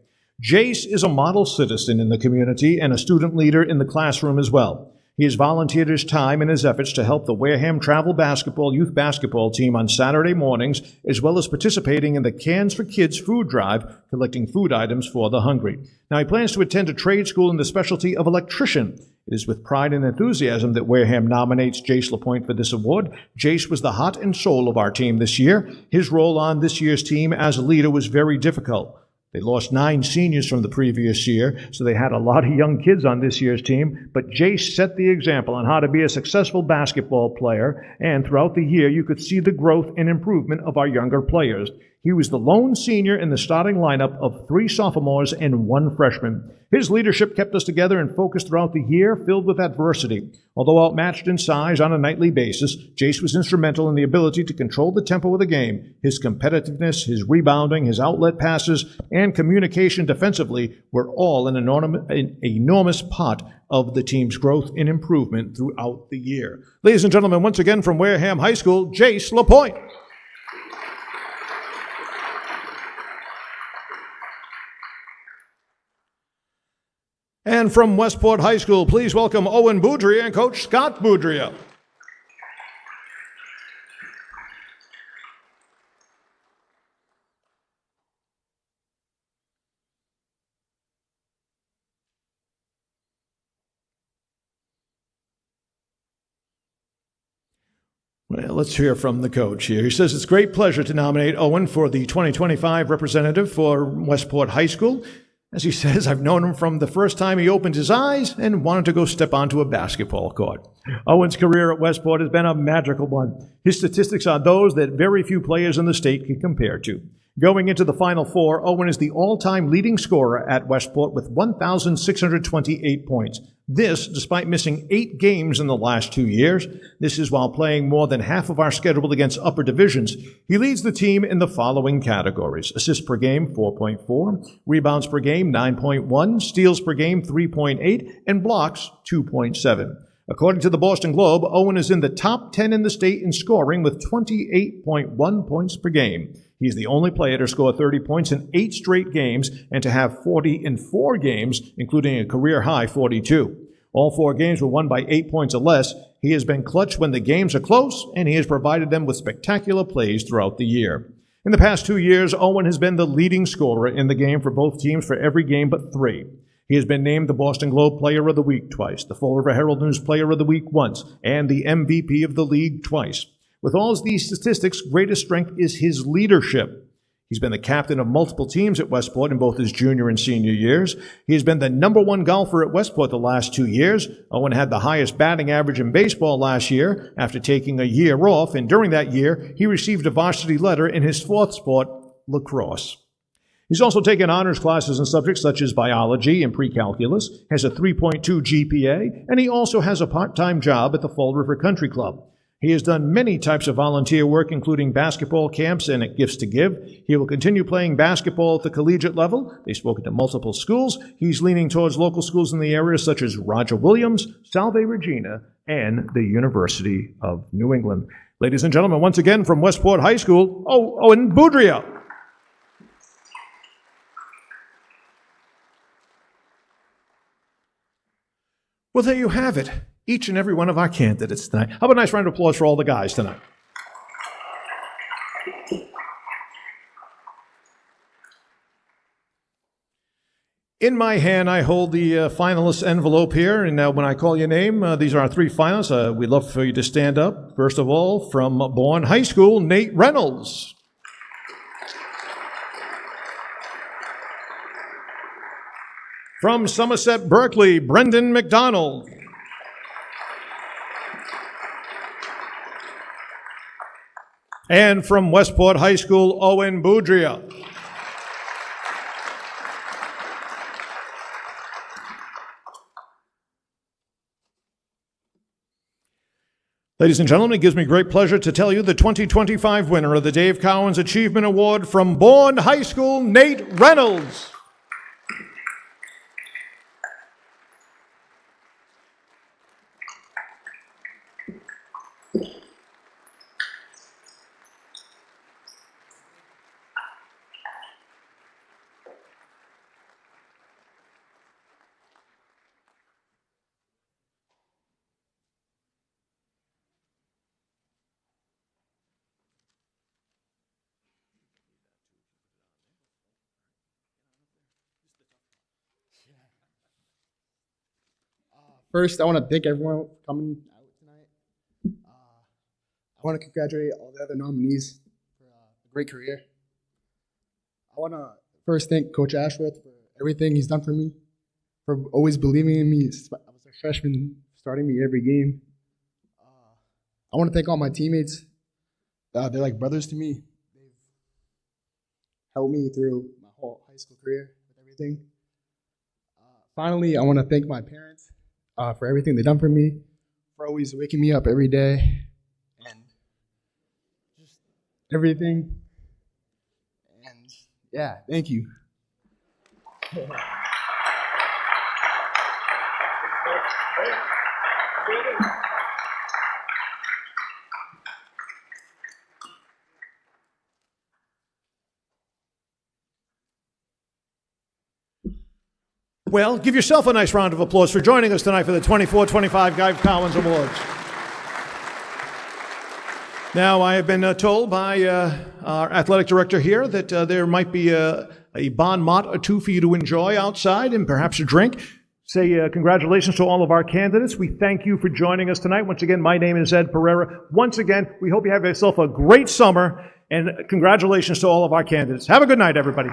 Jace is a model citizen in the community and a student leader in the classroom as well. He has volunteered his time and his efforts to help the Wareham Travel Basketball youth basketball team on Saturday mornings, as well as participating in the Cans for Kids food drive, collecting food items for the hungry. Now, he plans to attend a trade school in the specialty of electrician. It is with pride and enthusiasm that Wareham nominates Jace LaPointe for this award. Jace was the heart and soul of our team this year. His role on this year's team as a leader was very difficult. They lost 9 seniors from the previous year, so they had a lot of young kids on this year's team. But Jace set the example on how to be a successful basketball player, and throughout the year you could see the growth and improvement of our younger players. He was the lone senior in the starting lineup of 3 sophomores and 1 freshman. His leadership kept us together and focused throughout the year, filled with adversity. Although outmatched in size on a nightly basis, Jace was instrumental in the ability to control the tempo of the game. His competitiveness, his rebounding, his outlet passes, and communication defensively were all an enormous part of the team's growth and improvement throughout the year. Ladies and gentlemen, once again from Wareham High School, Jace LaPointe. And from Westport High School, please welcome Owen Boudria and Coach Scott Boudria. Well, let's hear from the coach here. He says it's a great pleasure to nominate Owen for the 2025 representative for Westport High School. As he says, I've known him from the first time he opened his eyes and wanted to go step onto a basketball court. Owen's career at Westport has been a magical one. His statistics are those that very few players in the state can compare to. Going into the Final Four, Owen is the all-time leading scorer at Westport with 1,628 points. This, despite missing 8 games in the last 2 years. This is while playing more than half of our schedule against upper divisions. He leads the team in the following categories: assists per game, 4.4, rebounds per game, 9.1, steals per game, 3.8, and blocks, 2.7. According to the Boston Globe, Owen is in the top 10 in the state in scoring with 28.1 points per game. He's the only player to score 30 points in 8 straight games and to have 40 in 4 games, including a career-high 42. All 4 games were won by 8 points or less. He has been clutch when the games are close, and he has provided them with spectacular plays throughout the year. In the past 2 years, Owen has been the leading scorer in the game for both teams for every game but 3. He has been named the Boston Globe Player of the Week twice, the Fall River Herald News Player of the Week once, and the MVP of the league twice. With all of these statistics, greatest strength is his leadership. He's been the captain of multiple teams at Westport in both his junior and senior years. He has been the #1 golfer at Westport the last 2 years. Owen had the highest batting average in baseball last year after taking a year off, and during that year, he received a varsity letter in his 4th sport, lacrosse. He's also taken honors classes in subjects such as biology and pre-calculus, has a 3.2 GPA, and he also has a part-time job at the Fall River Country Club. He has done many types of volunteer work, including basketball camps and at Gifts to Give. He will continue playing basketball at the collegiate level. They've spoken to multiple schools. He's leaning towards local schools in the area such as Roger Williams, Salve Regina, and the University of New England. Ladies and gentlemen, once again from Westport High School, Owen Boudria. Well, there you have it. Each and every one of our candidates tonight. How about a nice round of applause for all the guys tonight? In my hand, I hold the finalist envelope here, and when I call your name, these are our 3 finalists. We'd love for you to stand up. First of all, from Bourne High School, Nate Reynolds. From Somerset Berkeley, Brendan McDonald. And from Westport High School, Owen Boudria. Ladies and gentlemen, it gives me great pleasure to tell you the 2025 winner of the Dave Cowens Achievement Award from Bourne High School, Nate Reynolds. First, I want to thank everyone for coming out tonight. I want to congratulate all the other nominees for a great career. I want to first thank Coach Ashworth for everything he's done for me, for always believing in me. I was a freshman, starting me every game. I want to thank all my teammates. They're like brothers to me. They've helped me through my whole high school career with everything. Finally, I want to thank my parents for everything they've done for me, for always waking me up every day, and just everything. And yeah, thank you. Well, give yourself a nice round of applause for joining us tonight for the 24-25 Dave Cowens Awards. Now, I have been told by our athletic director here that there might be a bon mot or two for you to enjoy outside and perhaps a drink. say congratulations to all of our candidates. We thank you for joining us tonight. Once again, my name is Ed Pereira. Once again, we hope you have yourself a great summer, and congratulations to all of our candidates. Have a good night, everybody.